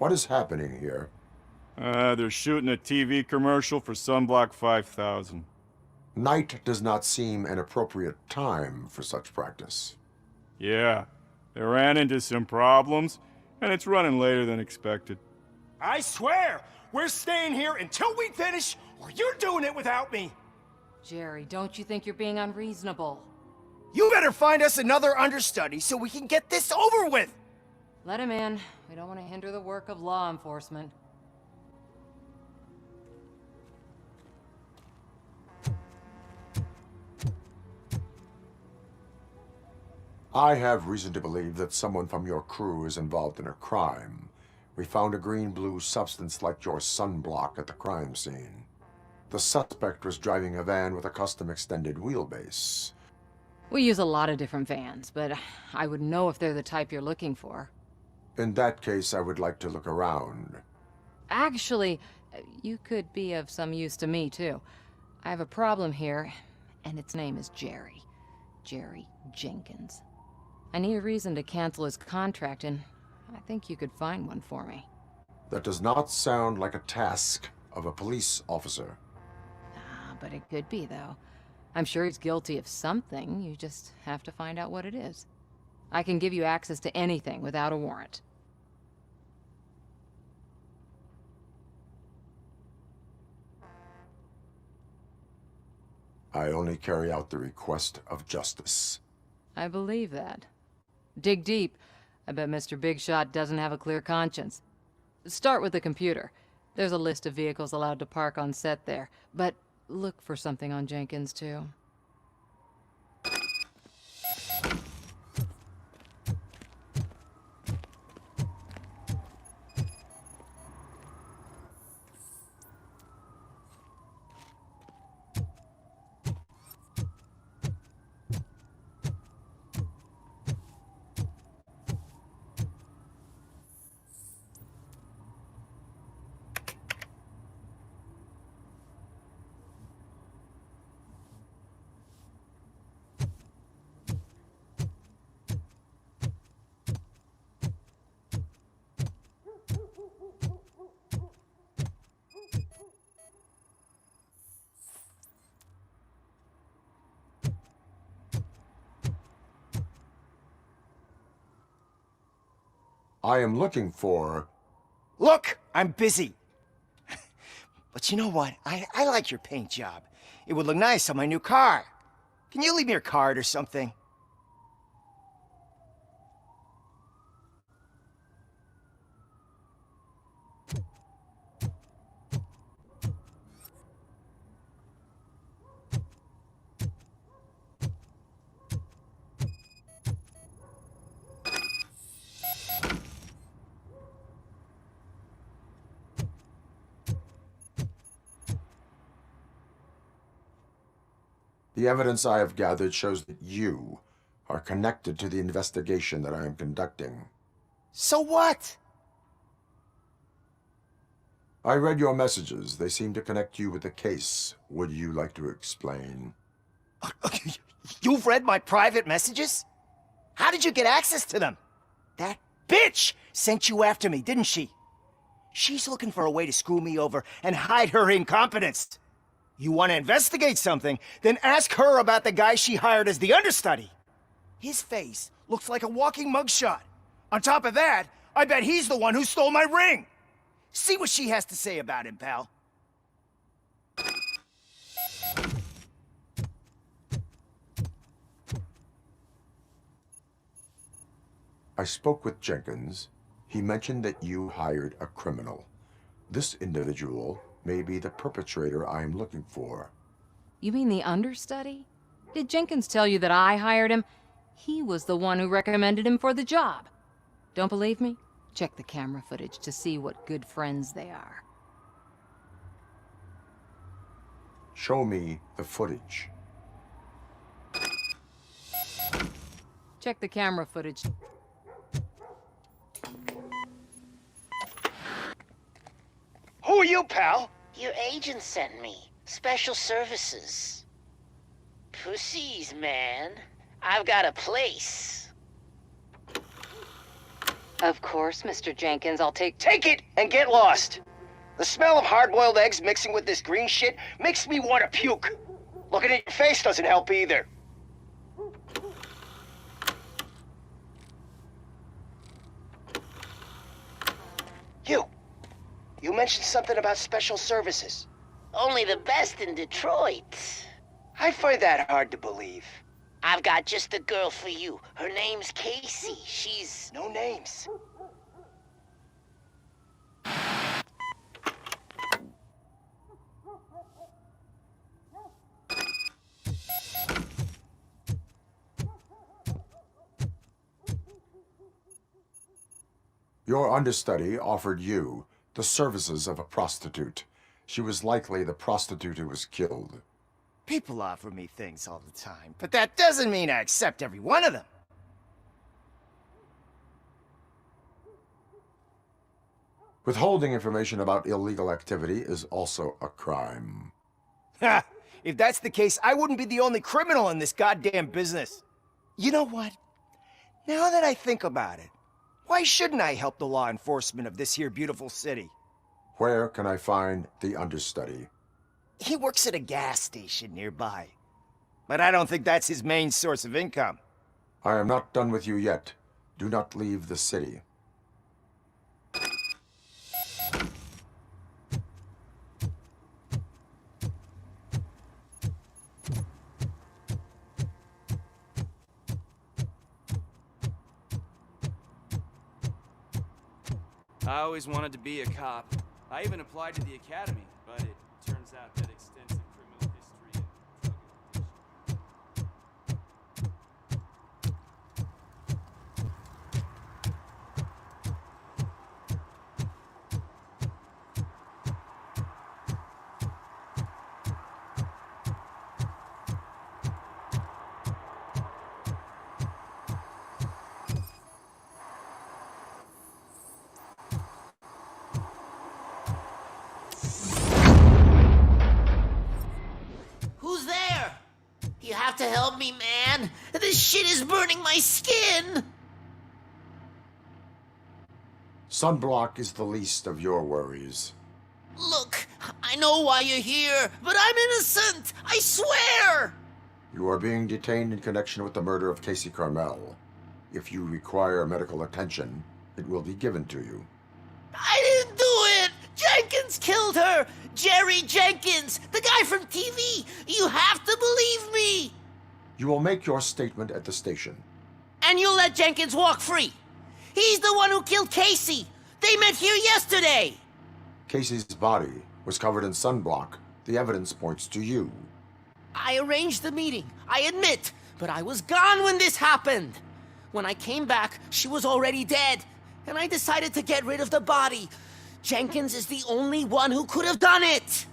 What is happening here?
They're shooting a TV commercial for Sunblock 5000.
Night does not seem an appropriate time for such practice.
Yeah, they ran into some problems, and it's running later than expected.
I swear, we're staying here until we finish, or you're doing it without me.
Jerry, don't you think you're being unreasonable?
You better find us another understudy so we can get this over with.
Let him in. We don't want to hinder the work of law enforcement.
I have reason to believe that someone from your crew is involved in a crime. We found a green-blue substance like your sunblock at the crime scene. The suspect was driving a van with a custom extended wheelbase.
We use a lot of different vans, but I would know if they're the type you're looking for.
In that case, I would like to look around.
Actually, you could be of some use to me, too. I have a problem here, and its name is Jerry. Jerry Jenkins. I need a reason to cancel his contract, and I think you could find one for me.
That does not sound like a task of a police officer.
But it could be, though. I'm sure he's guilty of something. You just have to find out what it is. I can give you access to anything without a warrant.
I only carry out the request of justice.
I believe that. Dig deep. I bet Mr. Big Shot doesn't have a clear conscience. Start with the computer. There's a list of vehicles allowed to park on set there, but look for something on Jenkins, too.
I am looking for...
Look, I'm busy. But you know what? I like your paint job. It would look nice on my new car. Can you leave me your card or something?
The evidence I have gathered shows that you are connected to the investigation that I am conducting.
So what?
I read your messages. They seem to connect you with the case. Would you like to explain?
You've read my private messages? How did you get access to them? That bitch sent you after me, didn't she? She's looking for a way to screw me over and hide her incompetence. You want to investigate something, then ask her about the guy she hired as the understudy. His face looks like a walking mugshot. On top of that, I bet he's the one who stole my ring. See what she has to say about him, pal.
I spoke with Jenkins. He mentioned that you hired a criminal. This individual may be the perpetrator I am looking for.
You mean the understudy? Did Jenkins tell you that I hired him? He was the one who recommended him for the job. Don't believe me? Check the camera footage to see what good friends they are.
Show me the footage.
Check the camera footage.
Who are you, pal?
Your agent sent me. Special services. Pussies, man. I've got a place.
Of course, Mr. Jenkins, I'll take...
Take it and get lost! The smell of hard-boiled eggs mixing with this green shit makes me want to puke. Looking at your face doesn't help either. You mentioned something about special services.
Only the best in Detroit.
I find that hard to believe.
I've got just the girl for you. Her name's Casey. She's...
No names.
Your understudy offered you the services of a prostitute. She was likely the prostitute who was killed.
People offer me things all the time, but that doesn't mean I accept every one of them.
Withholding information about illegal activity is also a crime.
Ha! If that's the case, I wouldn't be the only criminal in this goddamn business. You know what? Now that I think about it, why shouldn't I help the law enforcement of this here beautiful city?
Where can I find the understudy?
He works at a gas station nearby. But I don't think that's his main source of income.
I am not done with you yet. Do not leave the city.
I always wanted to be a cop. I even applied to the academy, but it turns out that extensive criminal history and drug
Who's there? You have to help me, man. This shit is burning my skin.
Sunblock is the least of your worries.
Look, I know why you're here, but I'm innocent. I swear.
You are being detained in connection with the murder of Casey Carmel. If you require medical attention, it will be given to you.
I didn't do it. Jenkins killed her. Jerry Jenkins, the guy from TV. You have to believe me.
You will make your statement at the station.
And you'll let Jenkins walk free. He's the one who killed Casey. They met here yesterday.
Casey's body was covered in sunblock. The evidence points to you.
I arranged the meeting, I admit, but I was gone when this happened. When I came back, she was already dead, and I decided to get rid of the body. Jenkins is the only one who could have done it.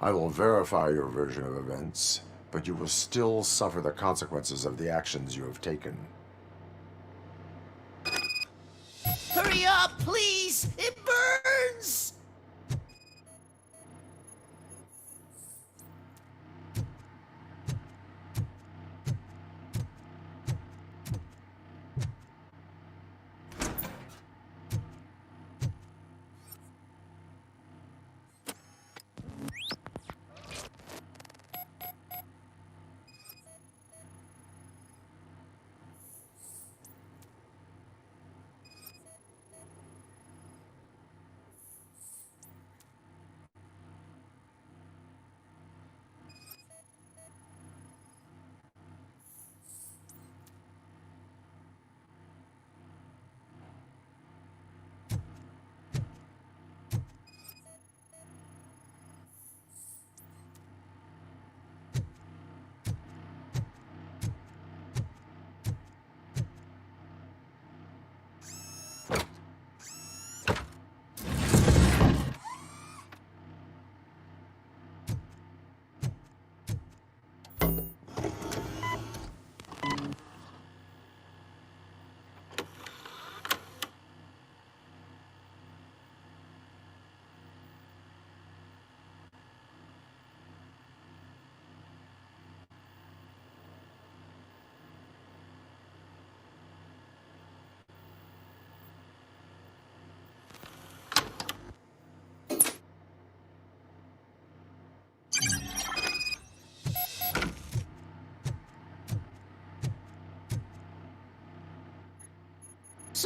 I will verify your version of events, but you will still suffer the consequences of the actions you have taken.
Hurry up, please! It burns!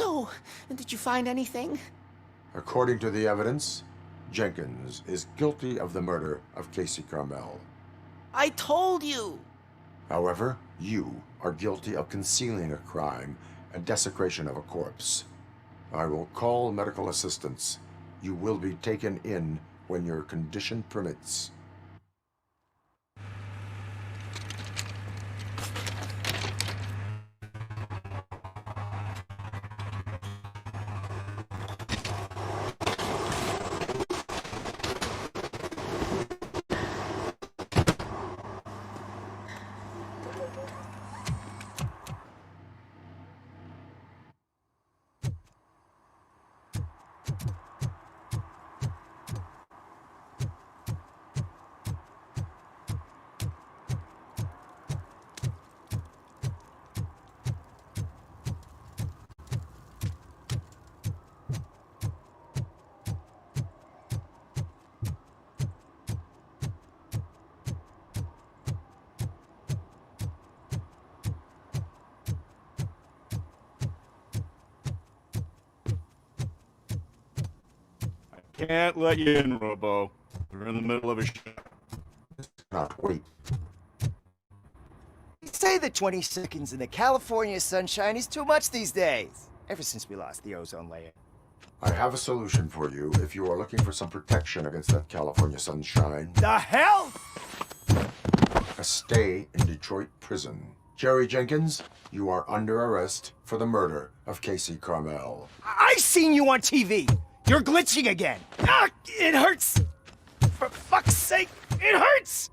So, did you find anything?
According to the evidence, Jenkins is guilty of the murder of Casey Carmel.
I told you!
However, you are guilty of concealing a crime and desecration of a corpse. I will call medical assistance. You will be taken in when your condition permits.
Can't let you in, Robo. We're in the middle of a show.
Not wait.
They say that 20 seconds in the California sunshine is too much these days. Ever since we lost the ozone layer.
I have a solution for you if you are looking for some protection against that California sunshine.
The hell?
A stay in Detroit prison. Jerry Jenkins, you are under arrest for the murder of Casey Carmel.
I seen you on TV. You're glitching again. Ah, it hurts. For fuck's sake, it hurts.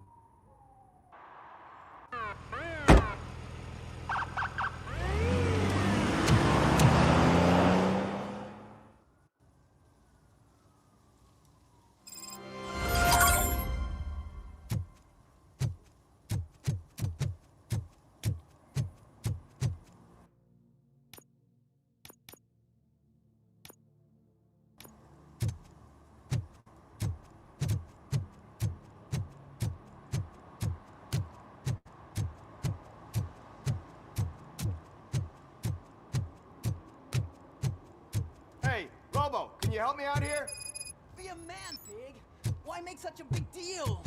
Hey, Robo, can you help me out here?
Be a man, Pig. Why make such a big deal?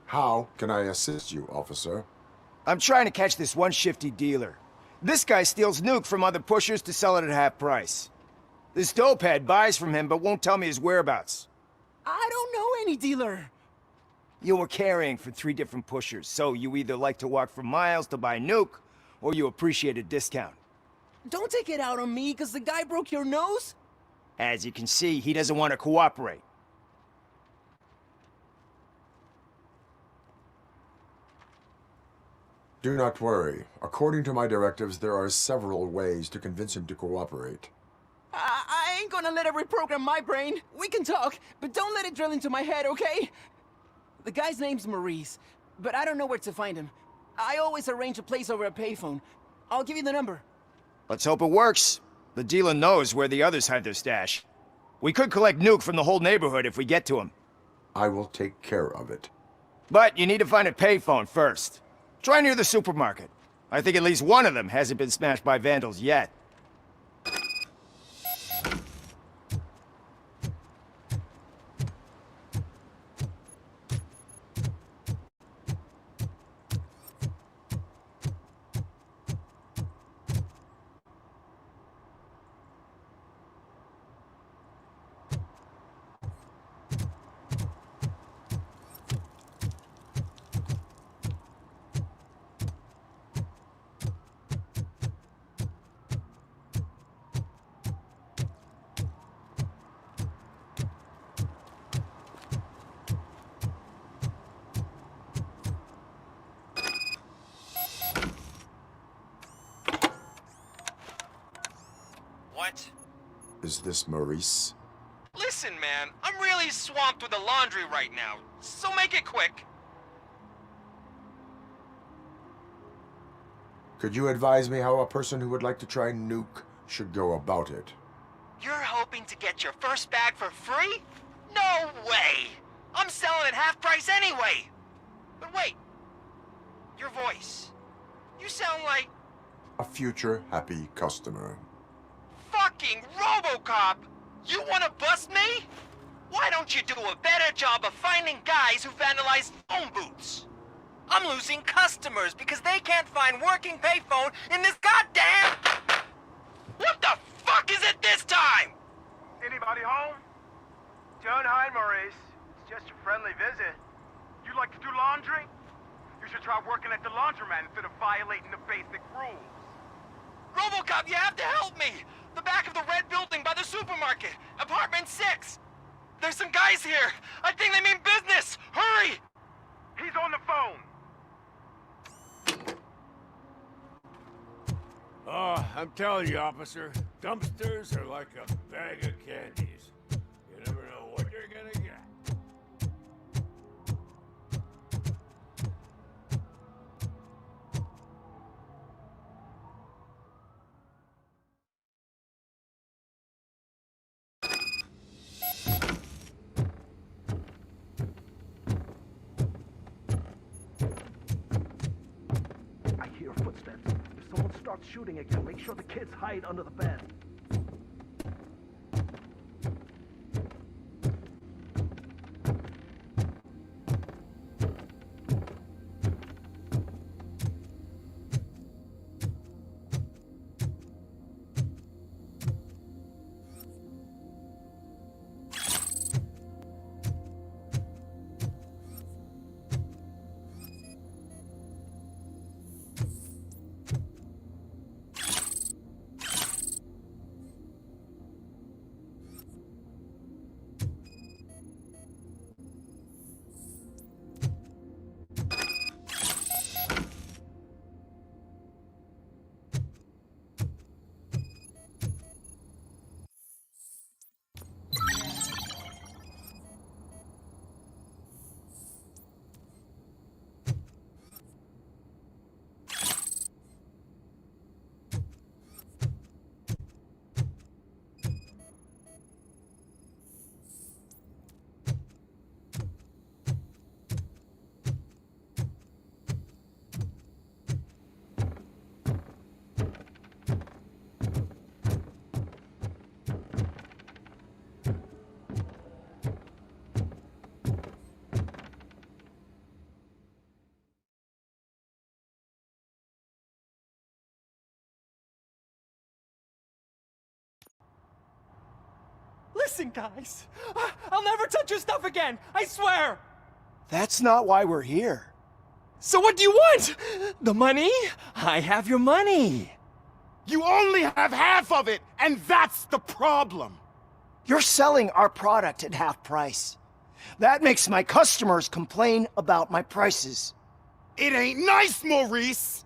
How can I assist you, officer?
I'm trying to catch this one shifty dealer. This guy steals nuke from other pushers to sell it at half price. This dopehead buys from him but won't tell me his whereabouts.
I don't know any dealer.
You were carrying for 3 different pushers, so you either like to walk for miles to buy nuke, or you appreciate a discount.
Don't take it out on me, because the guy broke your nose?
As you can see, he doesn't want to cooperate.
Do not worry. According to my directives, there are several ways to convince him to cooperate.
I ain't gonna let it reprogram my brain. We can talk, but don't let it drill into my head, okay? The guy's name's Maurice, but I don't know where to find him. I always arrange a place over a payphone. I'll give you the number.
Let's hope it works. The dealer knows where the others hide their stash. We could collect nuke from the whole neighborhood if we get to him.
I will take care of it.
But you need to find a payphone first. Try near the supermarket. I think at least one of them hasn't been smashed by vandals yet.
What?
Is this Maurice?
Listen, man, I'm really swamped with the laundry right now, so make it quick.
Could you advise me how a person who would like to try nuke should go about it?
You're hoping to get your first bag for free? No way! I'm selling at half price anyway! But wait, your voice. You sound like
A future happy customer.
fucking RoboCop! You wanna bust me? Why don't you do a better job of finding guys who vandalize phone booths? I'm losing customers because they can't find working payphone in this goddamn... What the fuck is it this time?
Anybody home? Don't hide, Maurice. It's just a friendly visit. You like to do laundry? You should try working at the laundromat instead of violating the basic rules.
RoboCop, you have to help me! The back of the red building by the supermarket, apartment 6. There's some guys here. I think they mean business. Hurry!
He's on the phone.
Oh, I'm telling you, officer, dumpsters are like a bag of candies. You never know what you're gonna get.
I hear footsteps. If someone starts shooting again, make sure the kids hide under the bed.
Listen, guys. I'll never touch your stuff again. I swear.
That's not why we're here.
So what do you want? The money? I have your money.
You only have half of it, and that's the problem. You're selling our product at half price. That makes my customers complain about my prices. It ain't nice, Maurice!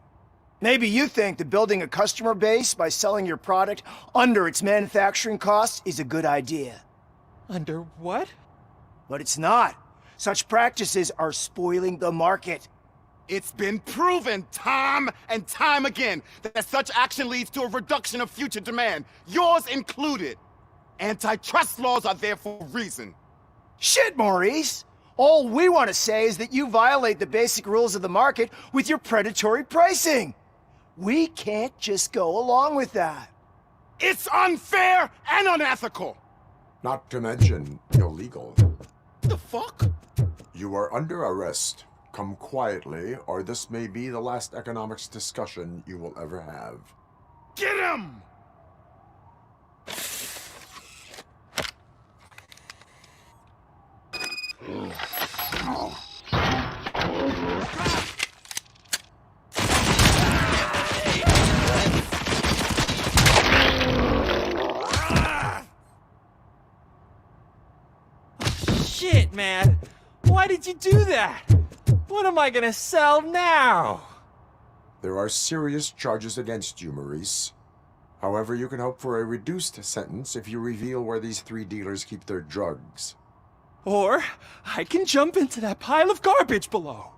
Maybe you think that building a customer base by selling your product under its manufacturing costs is a good idea.
Under what?
But it's not. Such practices are spoiling the market.
It's been proven time and time again that such action leads to a reduction of future demand, yours included. Antitrust laws are there for a reason.
Shit, Maurice! All we want to say is that you violate the basic rules of the market with your predatory pricing. We can't just go along with that.
It's unfair and unethical!
Not to mention illegal.
The fuck?
You are under arrest. Come quietly, or this may be the last economics discussion you will ever have.
Get him!
Shit, man. Why did you do that? What am I gonna sell now?
There are serious charges against you, Maurice. However, you can hope for a reduced sentence if you reveal where these 3 dealers keep their drugs.
Or I can jump into that pile of garbage below.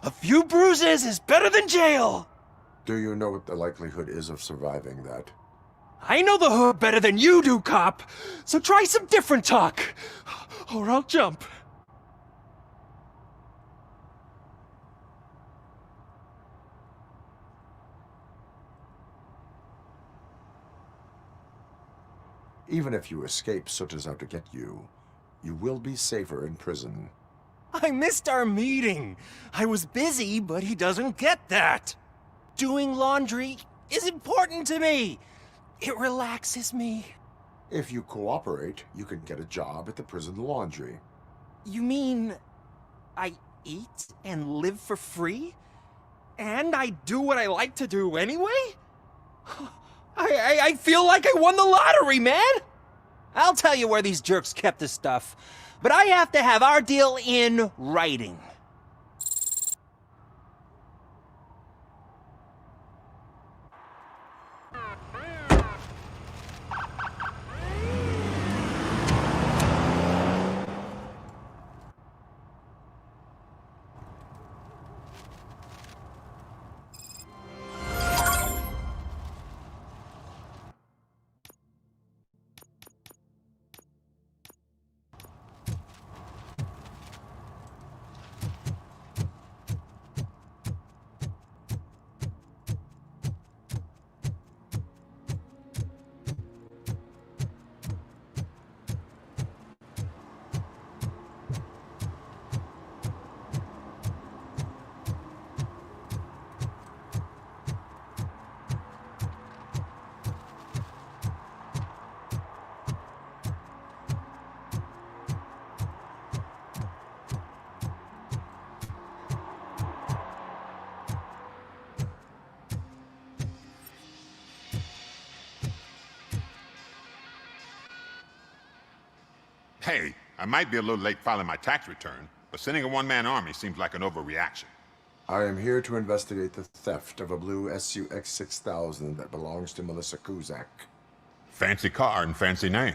A few bruises is better than jail.
Do you know what the likelihood is of surviving that?
I know the hood better than you do, cop. So try some different talk, or I'll jump.
Even if you escape Soot is out to get you, you will be safer in prison.
I missed our meeting. I was busy, but he doesn't get that. Doing laundry is important to me. It relaxes me.
If you cooperate, you can get a job at the prison laundry.
You mean I eat and live for free? And I do what I like to do anyway? I feel like I won the lottery, man! I'll tell you where these jerks kept the stuff, but I have to have our deal in writing.
Hey, I might be a little late filing my tax return, but sending a one-man army seems like an overreaction.
I am here to investigate the theft of a blue SUX 6000 that belongs to Melissa Kuzak.
Fancy car and fancy name,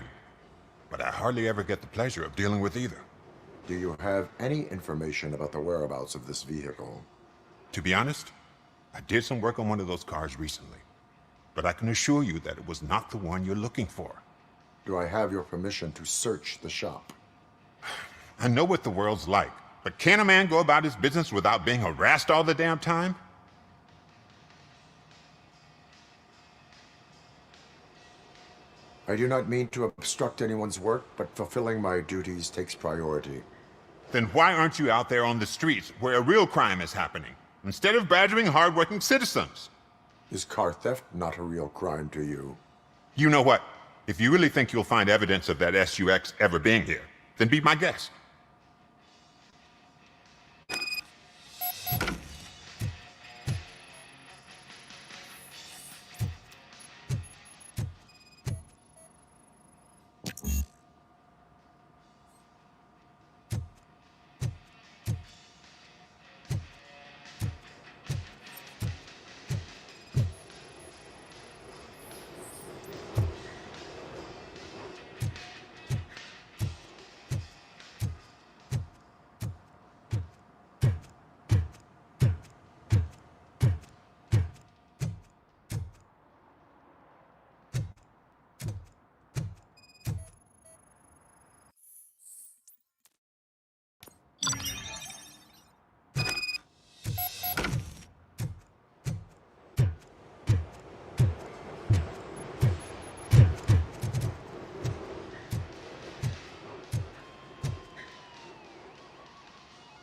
but I hardly ever get the pleasure of dealing with either.
Do you have any information about the whereabouts of this vehicle?
To be honest, I did some work on one of those cars recently, but I can assure you that it was not the one you're looking for.
Do I have your permission to search the shop?
I know what the world's like, but can a man go about his business without being harassed all the damn time?
I do not mean to obstruct anyone's work, but fulfilling my duties takes priority.
Then why aren't you out there on the streets where a real crime is happening, instead of badgering hardworking citizens?
Is car theft not a real crime to you?
You know what? If you really think you'll find evidence of that SUX ever being here, then be my guest.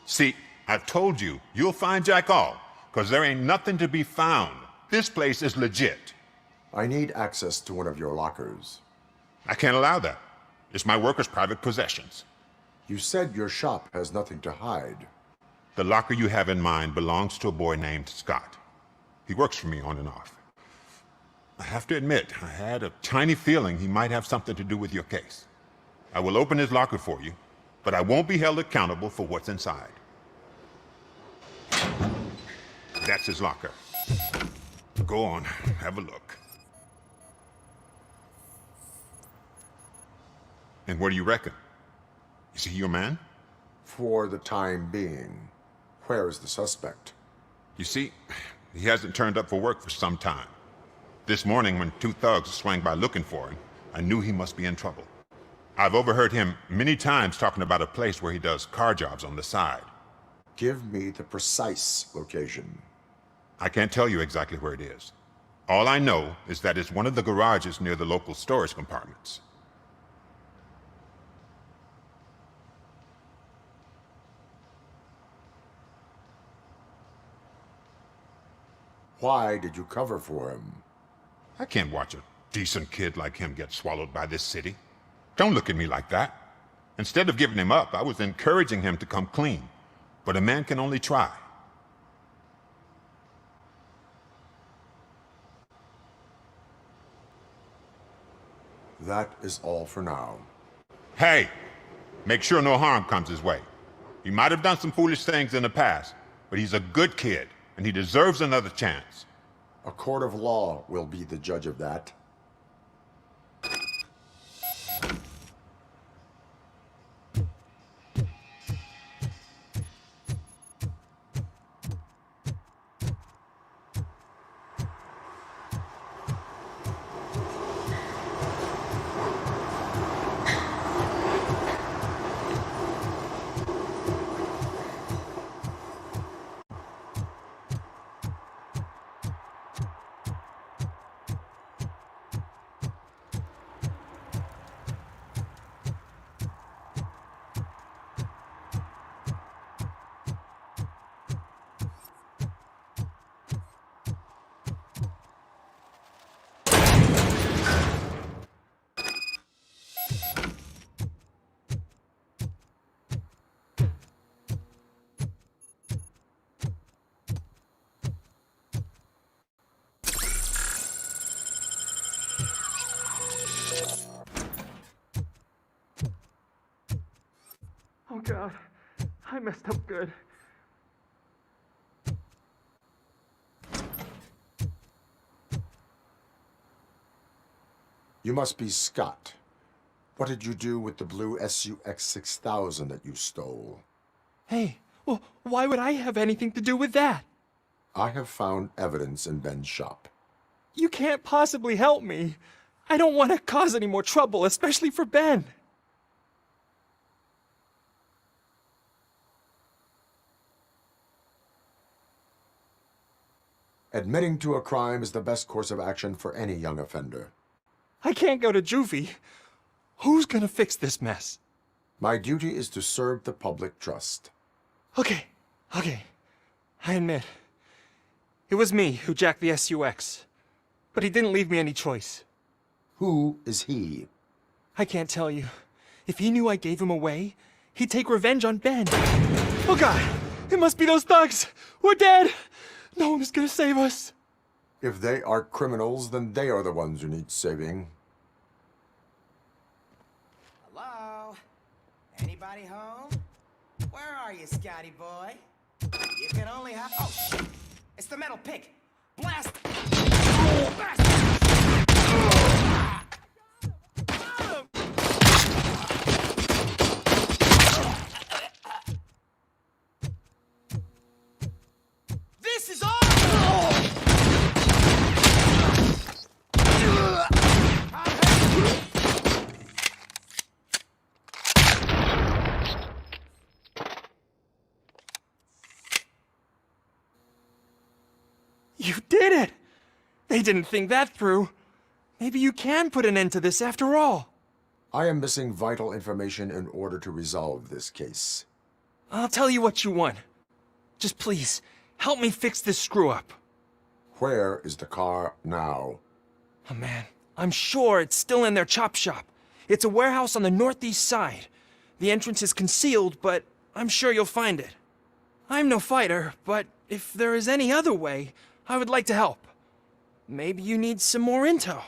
See, I've told you, you'll find Jack All, because there ain't nothing to be found. This place is legit.
I need access to one of your lockers.
I can't allow that. It's my workers' private possessions.
You said your shop has nothing to hide.
The locker you have in mind belongs to a boy named Scott. He works for me on and off. I have to admit, I had a tiny feeling he might have something to do with your case. I will open his locker for you, but I won't be held accountable for what's inside. That's his locker. Go on, have a look. And what do you reckon? Is he your man?
For the time being. Where is the suspect?
You see, he hasn't turned up for work for some time. This morning, when two thugs swang by looking for him, I knew he must be in trouble. I've overheard him many times talking about a place where he does car jobs on the side.
Give me the precise location.
I can't tell you exactly where it is. All I know is that it's one of the garages near the local storage compartments.
Why did you cover for him?
I can't watch a decent kid like him get swallowed by this city. Don't look at me like that. Instead of giving him up, I was encouraging him to come clean. But a man can only try.
That is all for now.
Hey! Make sure no harm comes his way. He might have done some foolish things in the past, but he's a good kid, and he deserves another chance.
A court of law will be the judge of that.
Oh God, I messed up good.
You must be Scott. What did you do with the blue SUX 6000 that you stole?
Hey, well, why would I have anything to do with that?
I have found evidence in Ben's shop.
You can't possibly help me. I don't want to cause any more trouble, especially for Ben.
Admitting to a crime is the best course of action for any young offender.
I can't go to juvie. Who's gonna fix this mess?
My duty is to serve the public trust.
Okay. I admit. It was me who jacked the SUX. But he didn't leave me any choice.
Who is he?
I can't tell you. If he knew I gave him away, he'd take revenge on Ben. Oh God! It must be those thugs! We're dead! No one is gonna save us.
If they are criminals, then they are the ones who need saving.
Hello? Anybody home? Where are you, Scotty boy? You can only have... Oh, shit! It's the metal pig! Blast! This is all!
You did it! They didn't think that through. Maybe you can put an end to this after all.
I am missing vital information in order to resolve this case.
I'll tell you what you want. Just please, help me fix this screw-up.
Where is the car now?
Oh man, I'm sure it's still in their chop shop. It's a warehouse on the northeast side. The entrance is concealed, but I'm sure you'll find it. I'm no fighter, but if there is any other way, I would like to help. Maybe you need some more intel.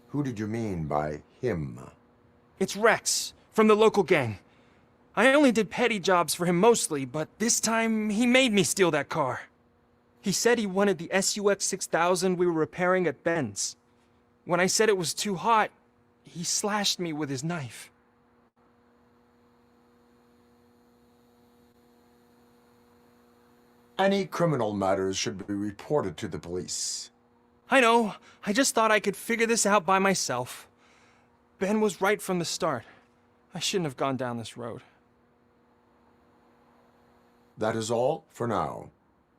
Who did you mean by him?
It's Rex, from the local gang. I only did petty jobs for him mostly, but this time he made me steal that car. He said he wanted the SUX 6000 we were repairing at Ben's. When I said it was too hot, he slashed me with his knife.
Any criminal matters should be reported to the police.
I know. I just thought I could figure this out by myself. Ben was right from the start. I shouldn't have gone down this road.
That is all for now.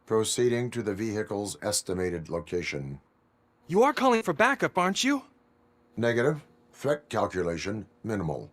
Proceeding to the vehicle's estimated location.
You are calling for backup, aren't you?
Negative. Threat calculation minimal.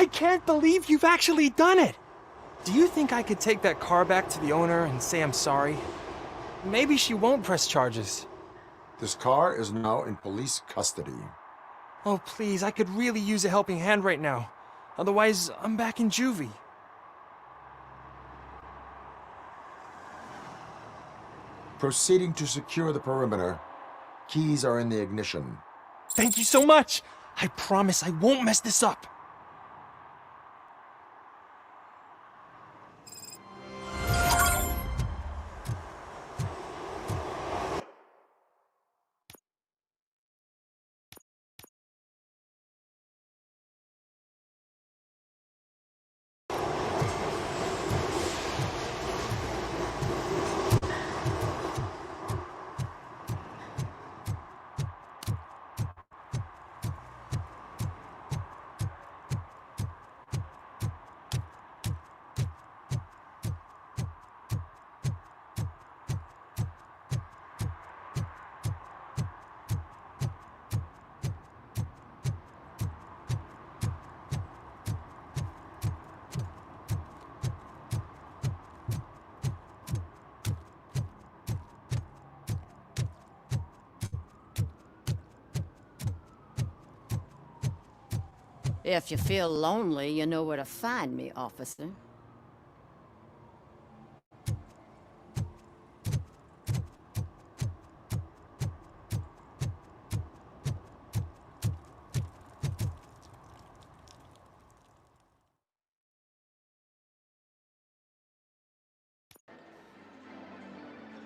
I can't believe you've actually done it! Do you think I could take that car back to the owner and say I'm sorry? Maybe she won't press charges.
This car is now in police custody.
Oh, please, I could really use a helping hand right now. Otherwise, I'm back in juvie.
Proceeding to secure the perimeter. Keys are in the ignition.
Thank you so much! I promise I won't mess this up.
If you feel lonely, you know where to find me, officer.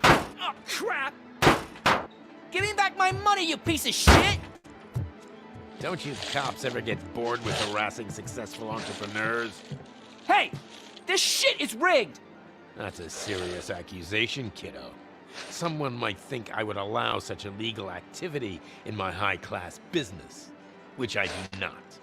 Oh, crap! Give me back my money, you piece of shit!
Don't you cops ever get bored with harassing successful entrepreneurs?
Hey! This shit is rigged!
That's a serious accusation, kiddo. Someone might think I would allow such illegal activity in my high-class business, which I do not.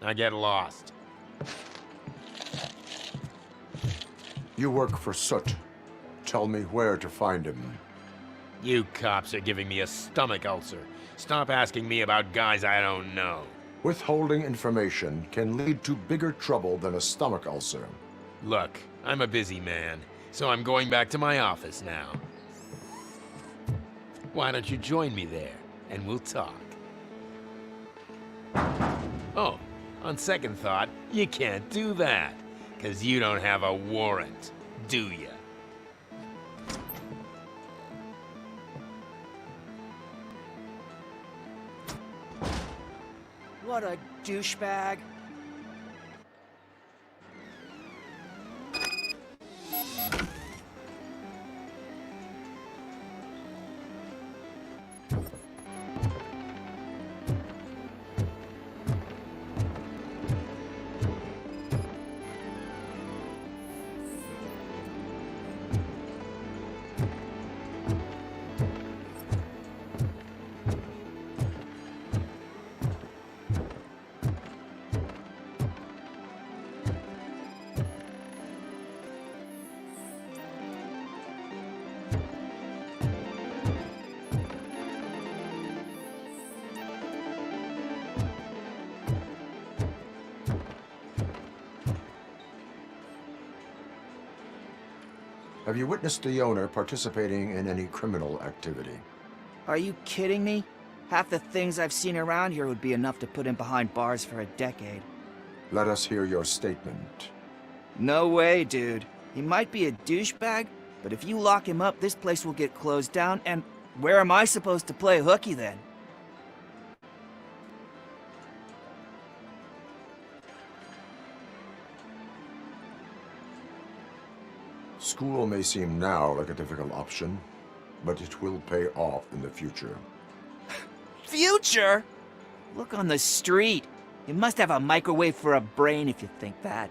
Now get lost.
You work for Soot. Tell me where to find him.
You cops are giving me a stomach ulcer. Stop asking me about guys I don't know.
Withholding information can lead to bigger trouble than a stomach ulcer.
Look, I'm a busy man, so I'm going back to my office now. Why don't you join me there, and we'll talk. Oh, on second thought, you can't do that, 'cause you don't have a warrant, do ya?
What a douchebag.
Have you witnessed the owner participating in any criminal activity?
Are you kidding me? Half the things I've seen around here would be enough to put him behind bars for a decade.
Let us hear your statement.
No way, dude. He might be a douchebag, but if you lock him up, this place will get closed down, and where am I supposed to play hooky then?
School may seem now like a difficult option, but it will pay off in the future.
Future? Look on the street. You must have a microwave for a brain if you think that.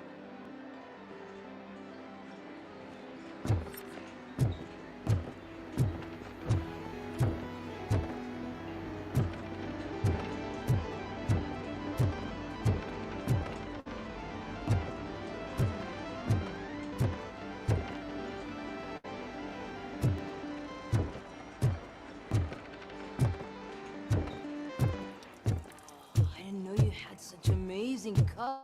Such amazing color.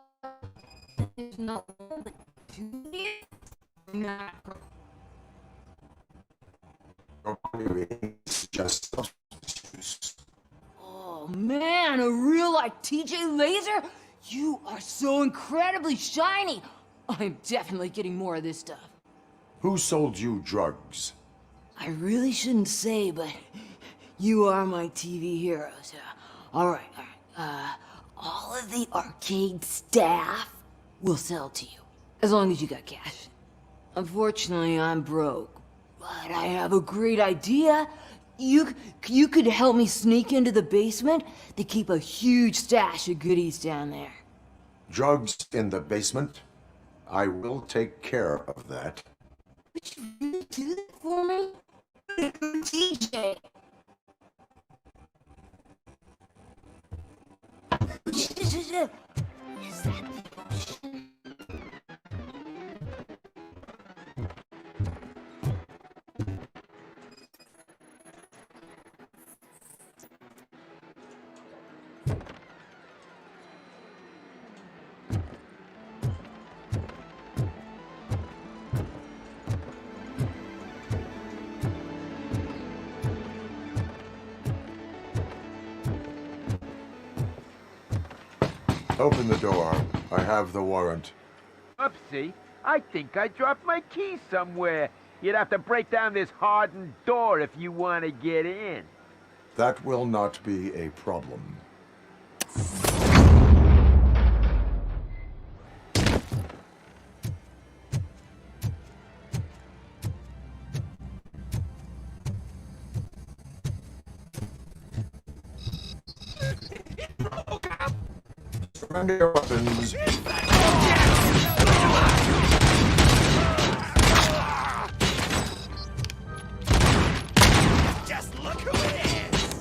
There's not one but two here.
Just
Oh man, a real like TJ Laser? You are so incredibly shiny. I'm definitely getting more of this stuff.
Who sold you drugs?
I really shouldn't say, but you are my TV heroes. All right. All of the arcade staff will sell to you, as long as you got cash. Unfortunately, I'm broke, but I have a great idea. You could help me sneak into the basement. They keep a huge stash of goodies down there.
Drugs in the basement? I will take care of that.
Would you really do that for me? TJ. Is that the ocean?
Open the door. I have the warrant.
Oopsie. I think I dropped my key somewhere. You'd have to break down this hardened door if you want to get in.
That will not be a problem. Surrender your weapons.
Just look who it is!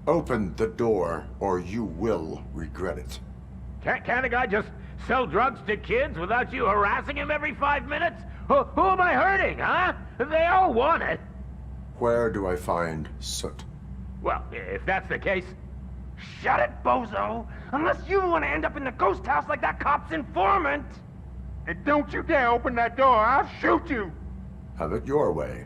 Open the door, or you will regret it.
Can't a guy just sell drugs to kids without you harassing him every 5 minutes? Who am I hurting, huh? They all want it.
Where do I find Soot?
Well, if that's the case... Shut it, bozo! Unless you want to end up in the ghost house like that cop's informant!
And don't you dare open that door, I'll shoot you!
Have it your way.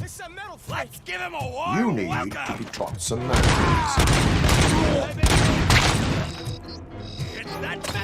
Let's give him a warm
You need
welcome.
to be taught some manners.
It's that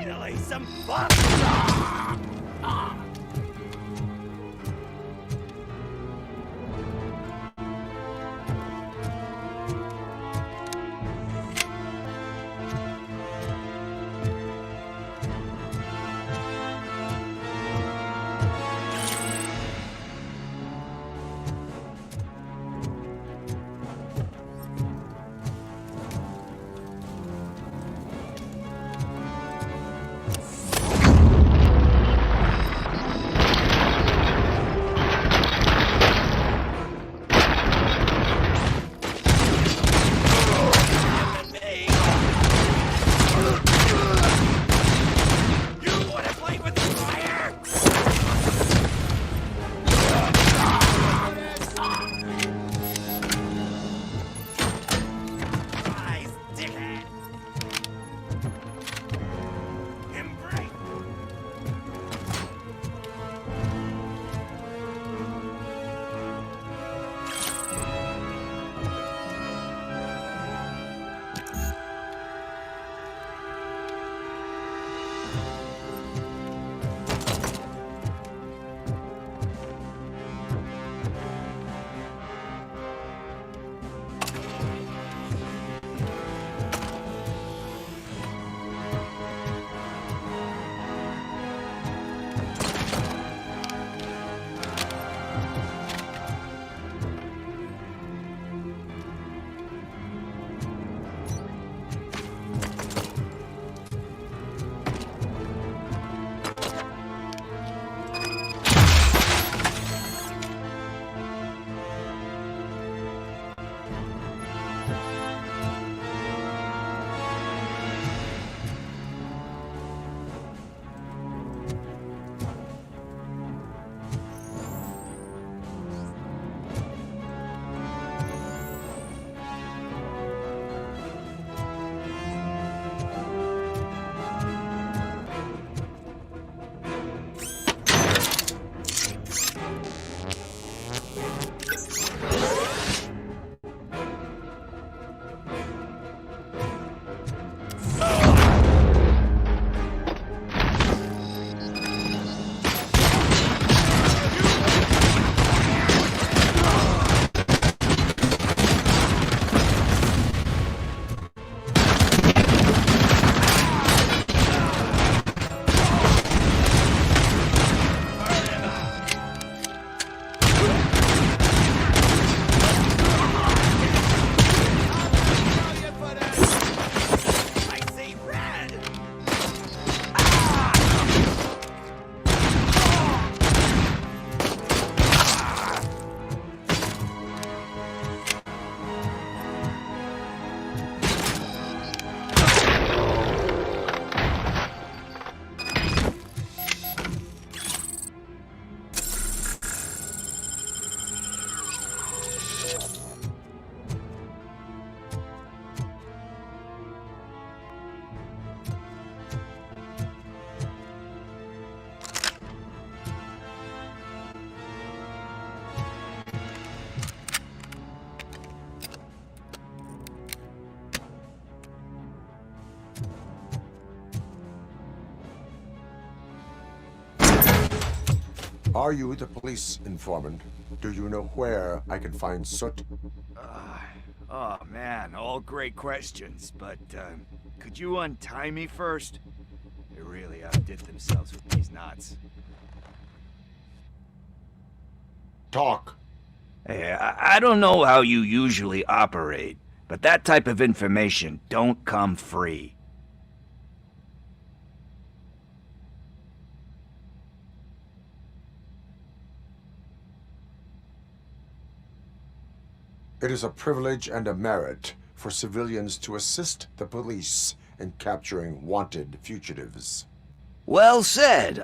finally some fun.
Are you the police informant? Do you know where I can find Soot?
Oh man, all great questions, but could you untie me first? They really outdid themselves with these knots.
Talk.
Hey, I don't know how you usually operate, but that type of information don't come free.
It is a privilege and a merit for civilians to assist the police in capturing wanted fugitives.
Well said.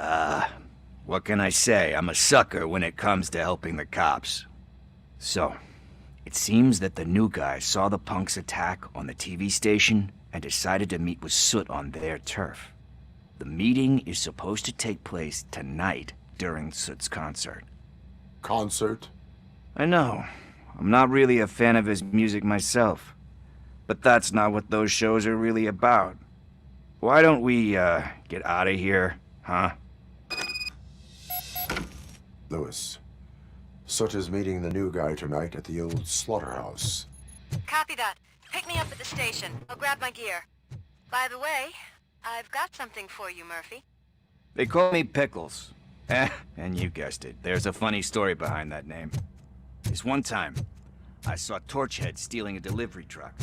What can I say? I'm a sucker when it comes to helping the cops. So, it seems that the new guy saw the punks' attack on the TV station and decided to meet with Soot on their turf. The meeting is supposed to take place tonight during Soot's concert.
Concert?
I know. I'm not really a fan of his music myself. But that's not what those shows are really about. Why don't we, get out of here, huh?
Lewis, Soot is meeting the new guy tonight at the old slaughterhouse.
Copy that. Pick me up at the station. I'll grab my gear. By the way, I've got something for you, Murphy.
They call me Pickles. And you guessed it. There's a funny story behind that name. This one time, I saw Torchhead stealing a delivery truck.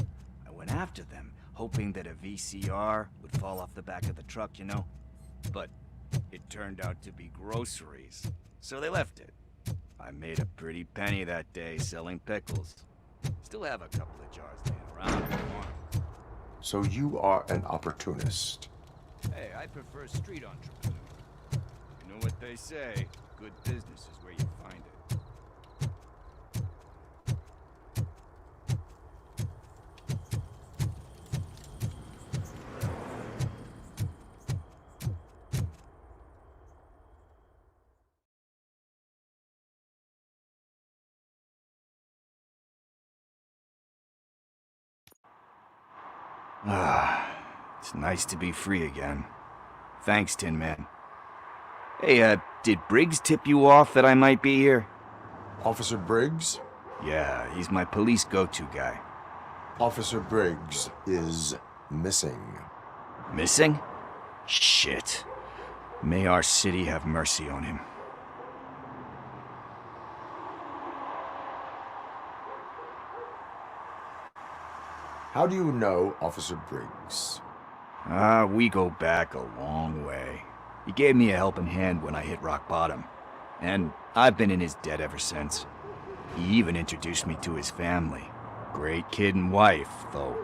I went after them, hoping that a VCR would fall off the back of the truck, you know? But it turned out to be groceries, so they left it. I made a pretty penny that day selling pickles. Still have a couple of jars laying around if you want.
So you are an opportunist.
Hey, I prefer street entrepreneur. You know what they say, good business is where you find it. It's nice to be free again. Thanks, Tin Man. Hey, did Briggs tip you off that I might be here?
Officer Briggs?
Yeah, he's my police go-to guy.
Officer Briggs is missing.
Missing? Shit. May our city have mercy on him.
How do you know Officer Briggs?
We go back a long way. He gave me a helping hand when I hit rock bottom. And I've been in his debt ever since. He even introduced me to his family. Great kid and wife, though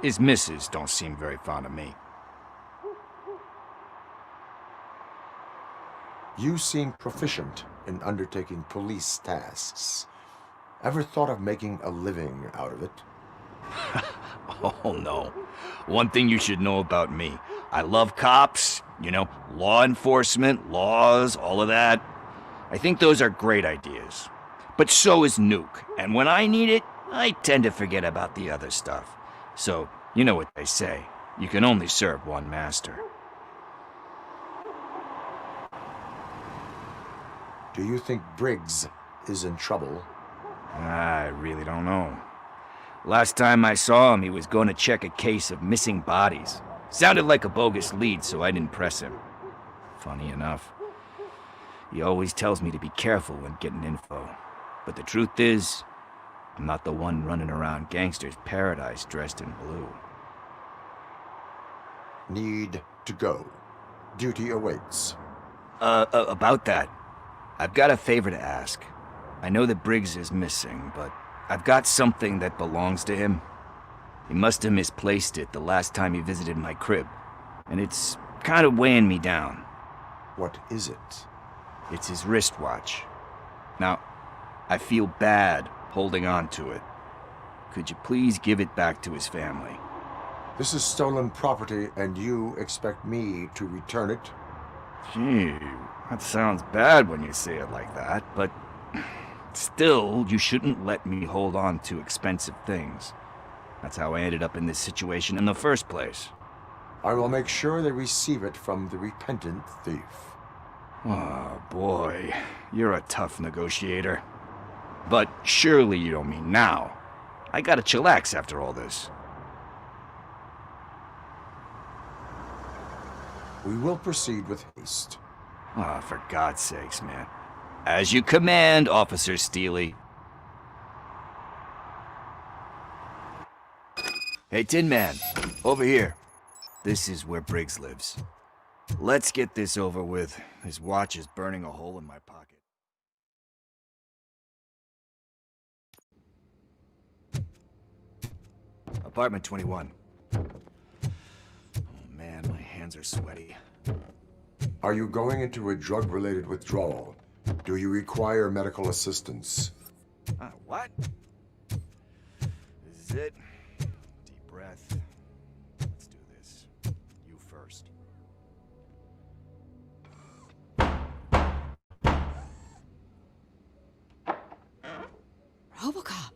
his missus don't seem very fond of me.
You seem proficient in undertaking police tasks. Ever thought of making a living out of it?
Oh no. One thing you should know about me. I love cops, you know, law enforcement, laws, all of that. I think those are great ideas. But so is Nuke, and when I need it, I tend to forget about the other stuff. So, you know what they say. You can only serve one master.
Do you think Briggs is in trouble?
I really don't know. Last time I saw him, he was going to check a case of missing bodies. Sounded like a bogus lead, so I didn't press him. Funny enough. He always tells me to be careful when getting info. But the truth is, I'm not the one running around gangster's paradise dressed in blue.
Need to go. Duty awaits.
About that, I've got a favor to ask. I know that Briggs is missing, but I've got something that belongs to him. He must have misplaced it the last time he visited my crib, and it's kind of weighing me down.
What is it?
It's his wristwatch. Now, I feel bad holding on to it. Could you please give it back to his family?
This is stolen property, and you expect me to return it?
Gee, that sounds bad when you say it like that, but still, you shouldn't let me hold on to expensive things. That's how I ended up in this situation in the first place.
I will make sure they receive it from the repentant thief.
Oh, boy. You're a tough negotiator. But surely you don't mean now. I gotta chillax after all this.
We will proceed with haste.
Ah, for God's sakes, man. As you command, Officer Steely. Hey, Tin Man, over here. This is where Briggs lives. Let's get this over with. His watch is burning a hole in my pocket. Apartment 21. Oh man, my hands are sweaty.
Are you going into a drug-related withdrawal? Do you require medical assistance?
What? This is it. Deep breath. Let's do this. You first.
Robocop.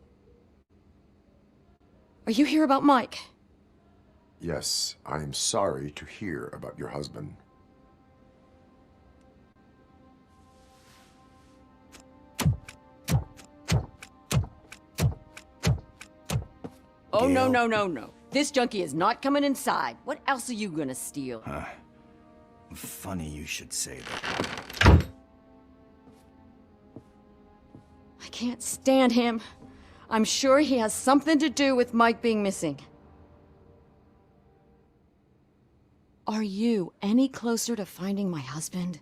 Are you here about Mike?
Yes, I am sorry to hear about your husband.
Oh, no, no, no, no. This junkie is not coming inside. What else are you gonna steal?
Funny you should say that.
I can't stand him. I'm sure he has something to do with Mike being missing. Are you any closer to finding my husband?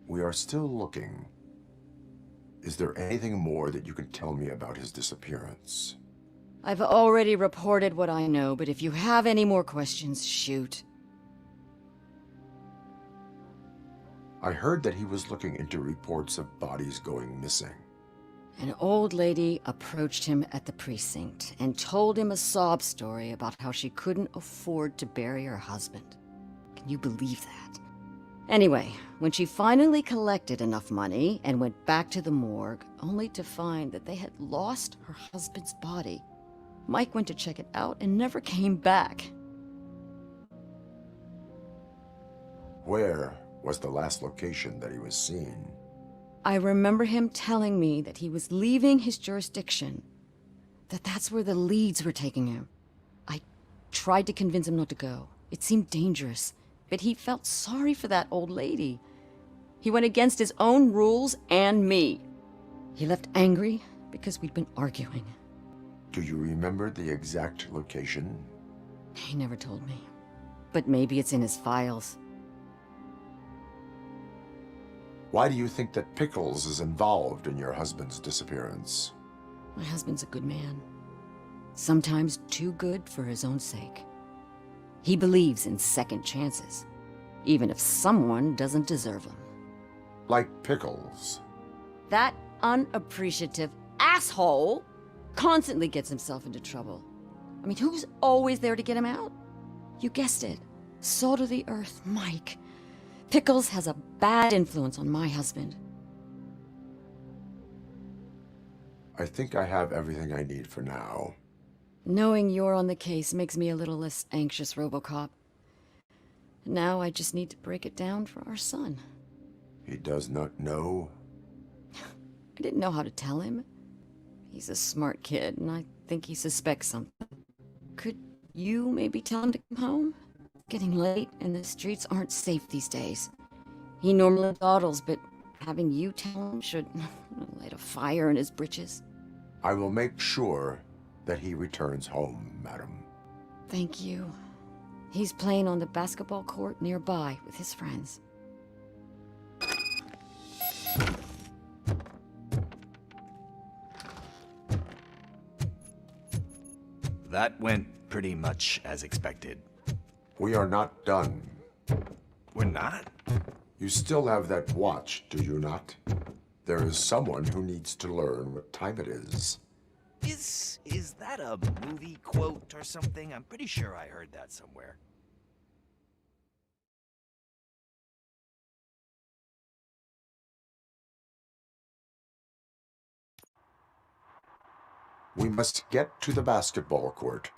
We are still looking. Is there anything more that you can tell me about his disappearance?
I've already reported what I know, but if you have any more questions, shoot.
I heard that he was looking into reports of bodies going missing.
An old lady approached him at the precinct and told him a sob story about how she couldn't afford to bury her husband. Can you believe that? Anyway, when she finally collected enough money and went back to the morgue, only to find that they had lost her husband's body, Mike went to check it out and never came back.
Where was the last location that he was seen?
I remember him telling me that he was leaving his jurisdiction, that that's where the leads were taking him. I tried to convince him not to go. It seemed dangerous, but he felt sorry for that old lady. He went against his own rules and me. He left angry because we'd been arguing.
Do you remember the exact location?
He never told me, but maybe it's in his files.
Why do you think that Pickles is involved in your husband's disappearance?
My husband's a good man. Sometimes too good for his own sake. He believes in second chances, even if someone doesn't deserve them.
Like Pickles.
That unappreciative asshole constantly gets himself into trouble. I mean, who's always there to get him out? You guessed it. Salt of the earth, Mike. Pickles has a bad influence on my husband.
I think I have everything I need for now.
Knowing you're on the case makes me a little less anxious, RoboCop. Now I just need to break it down for our son.
He does not know?
I didn't know how to tell him. He's a smart kid, and I think he suspects something. Could you maybe tell him to come home? It's getting late, and the streets aren't safe these days. He normally dawdles, but having you tell him should light a fire in his britches.
I will make sure that he returns home, madam.
Thank you. He's playing on the basketball court nearby with his friends.
That went pretty much as expected.
We are not done.
We're not?
You still have that watch, do you not? There is someone who needs to learn what time it is.
Is that a movie quote or something? I'm pretty sure I heard that somewhere.
We must get to the basketball court.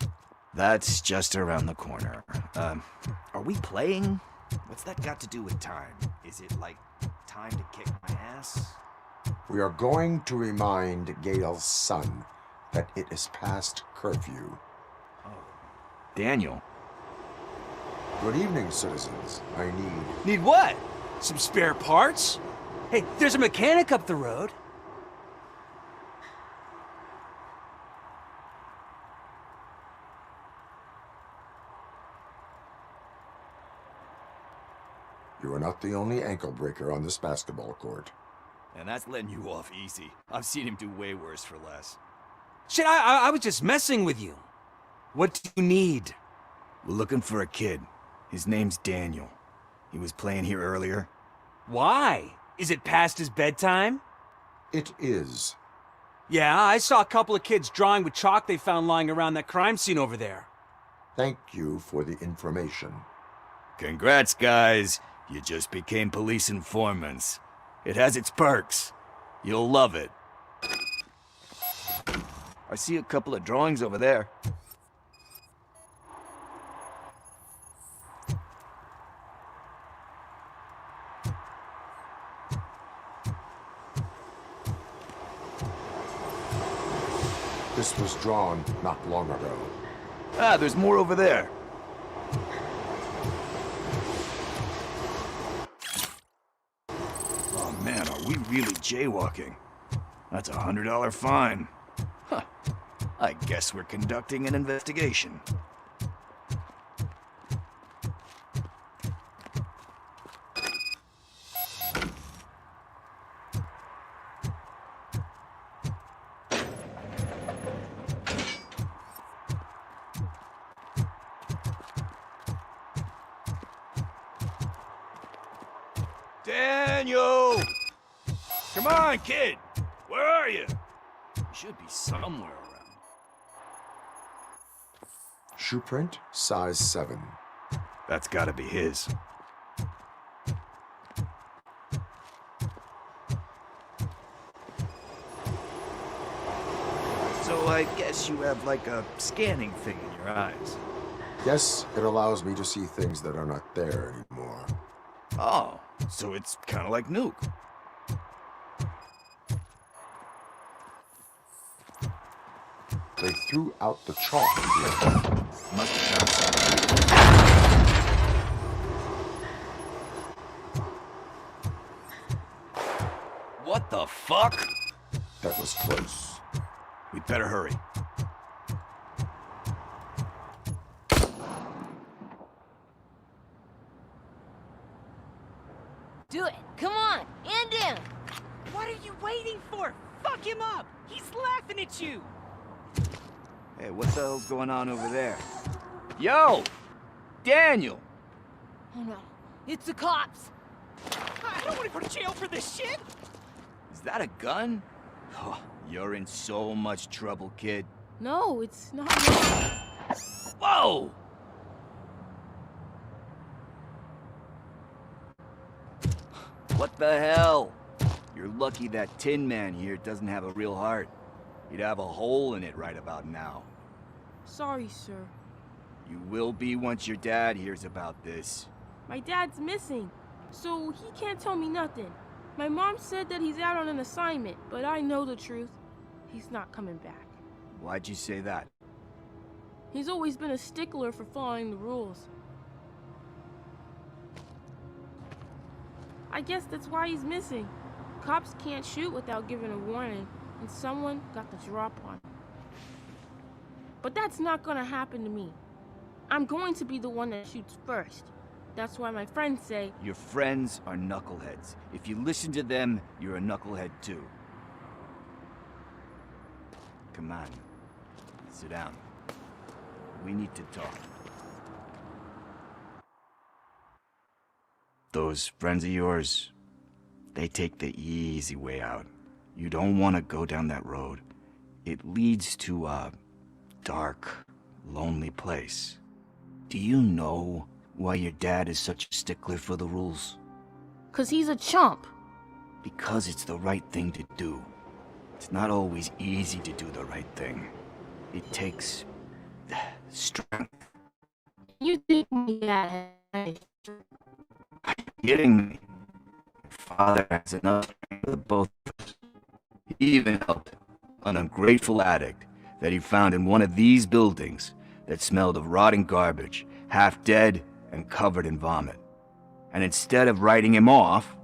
That's just around the corner. Are we playing? What's that got to do with time? Is it like time to kick my ass?
We are going to remind Gail's son that it is past curfew.
Oh, Daniel.
Good evening, citizens. I need...
Need what? Some spare parts? Hey, there's a mechanic up the road.
You are not the only ankle breaker on this basketball court.
And that's letting you off easy. I've seen him do way worse for less.
Shit, I was just messing with you. What do you need?
We're looking for a kid. His name's Daniel. He was playing here earlier.
Why? Is it past his bedtime?
It is.
Yeah, I saw a couple of kids drawing with chalk they found lying around that crime scene over there.
Thank you for the information.
Congrats, guys. You just became police informants. It has its perks. You'll love it. I see a couple of drawings over there.
This was drawn not long ago.
Ah, there's more over there. Oh man, are we really jaywalking? That's a $100 fine. Huh. I guess we're conducting an investigation. Daniel! Come on, kid! Where are you? You should be somewhere around.
Shoe print, size 7.
That's gotta be his. So I guess you have like a scanning thing in your eyes.
Yes, it allows me to see things that are not there anymore.
Oh, so it's kind of like Nuke.
They threw out the chalk here.
Must have found something. What the fuck?
That was close.
We'd better hurry.
Do it. Come on. And in. What are you waiting for? Fuck him up. He's laughing at you.
Hey, what the hell's going on over there? Yo! Daniel!
Oh no. It's the cops. I don't want to go to jail for this shit.
Is that a gun? Oh, you're in so much trouble, kid.
No, it's not.
Whoa! What the hell? You're lucky that Tin Man here doesn't have a real heart. He'd have a hole in it right about now.
Sorry, sir.
You will be once your dad hears about this.
My dad's missing, so he can't tell me nothing. My mom said that he's out on an assignment, but I know the truth. He's not coming back.
Why'd you say that?
He's always been a stickler for following the rules. I guess that's why he's missing. Cops can't shoot without giving a warning, and someone got the drop on him. But that's not gonna happen to me. I'm going to be the one that shoots first. That's why my friends say...
Your friends are knuckleheads. If you listen to them, you're a knucklehead too. Come on. Sit down. We need to talk. Those friends of yours, they take the easy way out. You don't want to go down that road. It leads to a dark, lonely place. Do you know why your dad is such a stickler for the rules?
'Cause he's a chump.
Because it's the right thing to do. It's not always easy to do the right thing. It takes strength.
You think my dad has...
kidding me? Your father has enough strength for the both of us. He even helped an ungrateful addict that he found in one of these buildings that smelled of rotting garbage, half dead and covered in vomit. And instead of writing him off,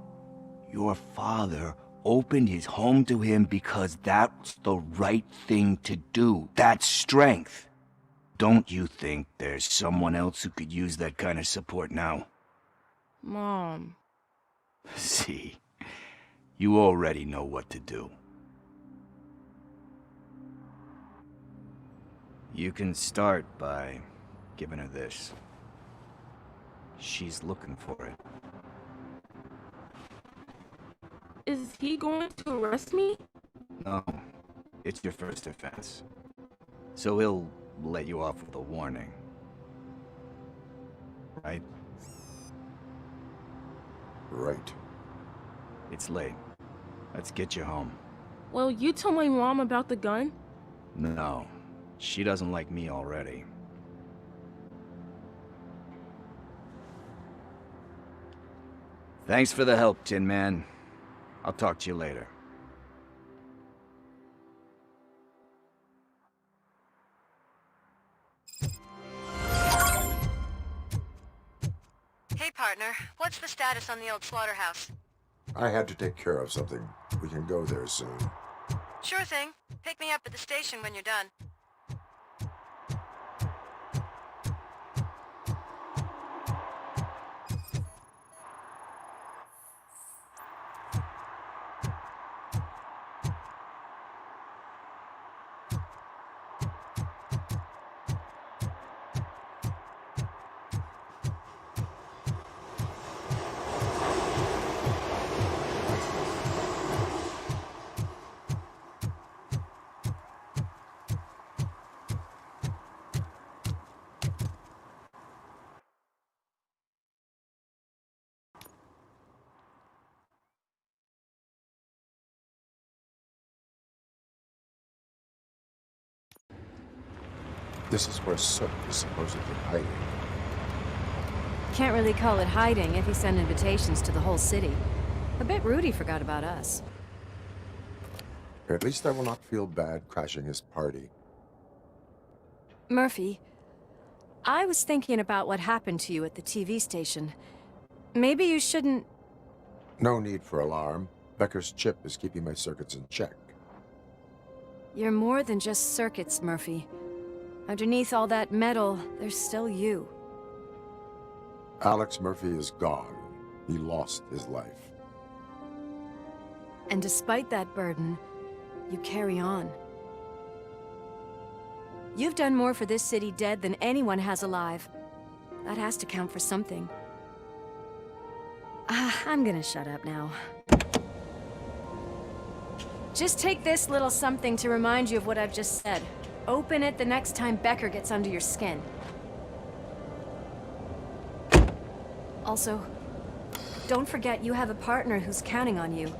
your father opened his home to him because that's the right thing to do. That's strength. Don't you think there's someone else who could use that kind of support now?
Mom.
See, you already know what to do. You can start by giving her this. She's looking for it.
Is he going to arrest me?
No, it's your first offense. So he'll let you off with a warning. Right?
Right.
It's late. Let's get you home.
Well, you told my mom about the gun?
No, she doesn't like me already. Thanks for the help, Tin Man. I'll talk to you later.
Hey, partner. What's the status on the old slaughterhouse?
I had to take care of something. We can go there soon.
Sure thing. Pick me up at the station when you're done.
This is where Soot is supposedly hiding.
Can't really call it hiding if he sent invitations to the whole city. I bet Rudy forgot about us.
At least I will not feel bad crashing his party.
Murphy, I was thinking about what happened to you at the TV station. Maybe you shouldn't...
No need for alarm. Becker's chip is keeping my circuits in check.
You're more than just circuits, Murphy. Underneath all that metal, there's still you.
Alex Murphy is gone. He lost his life.
And despite that burden, you carry on. You've done more for this city dead than anyone has alive. That has to count for something. I'm gonna shut up now. Just take this little something to remind you of what I've just said. Open it the next time Becker gets under your skin. Also, don't forget you have a partner who's counting on you.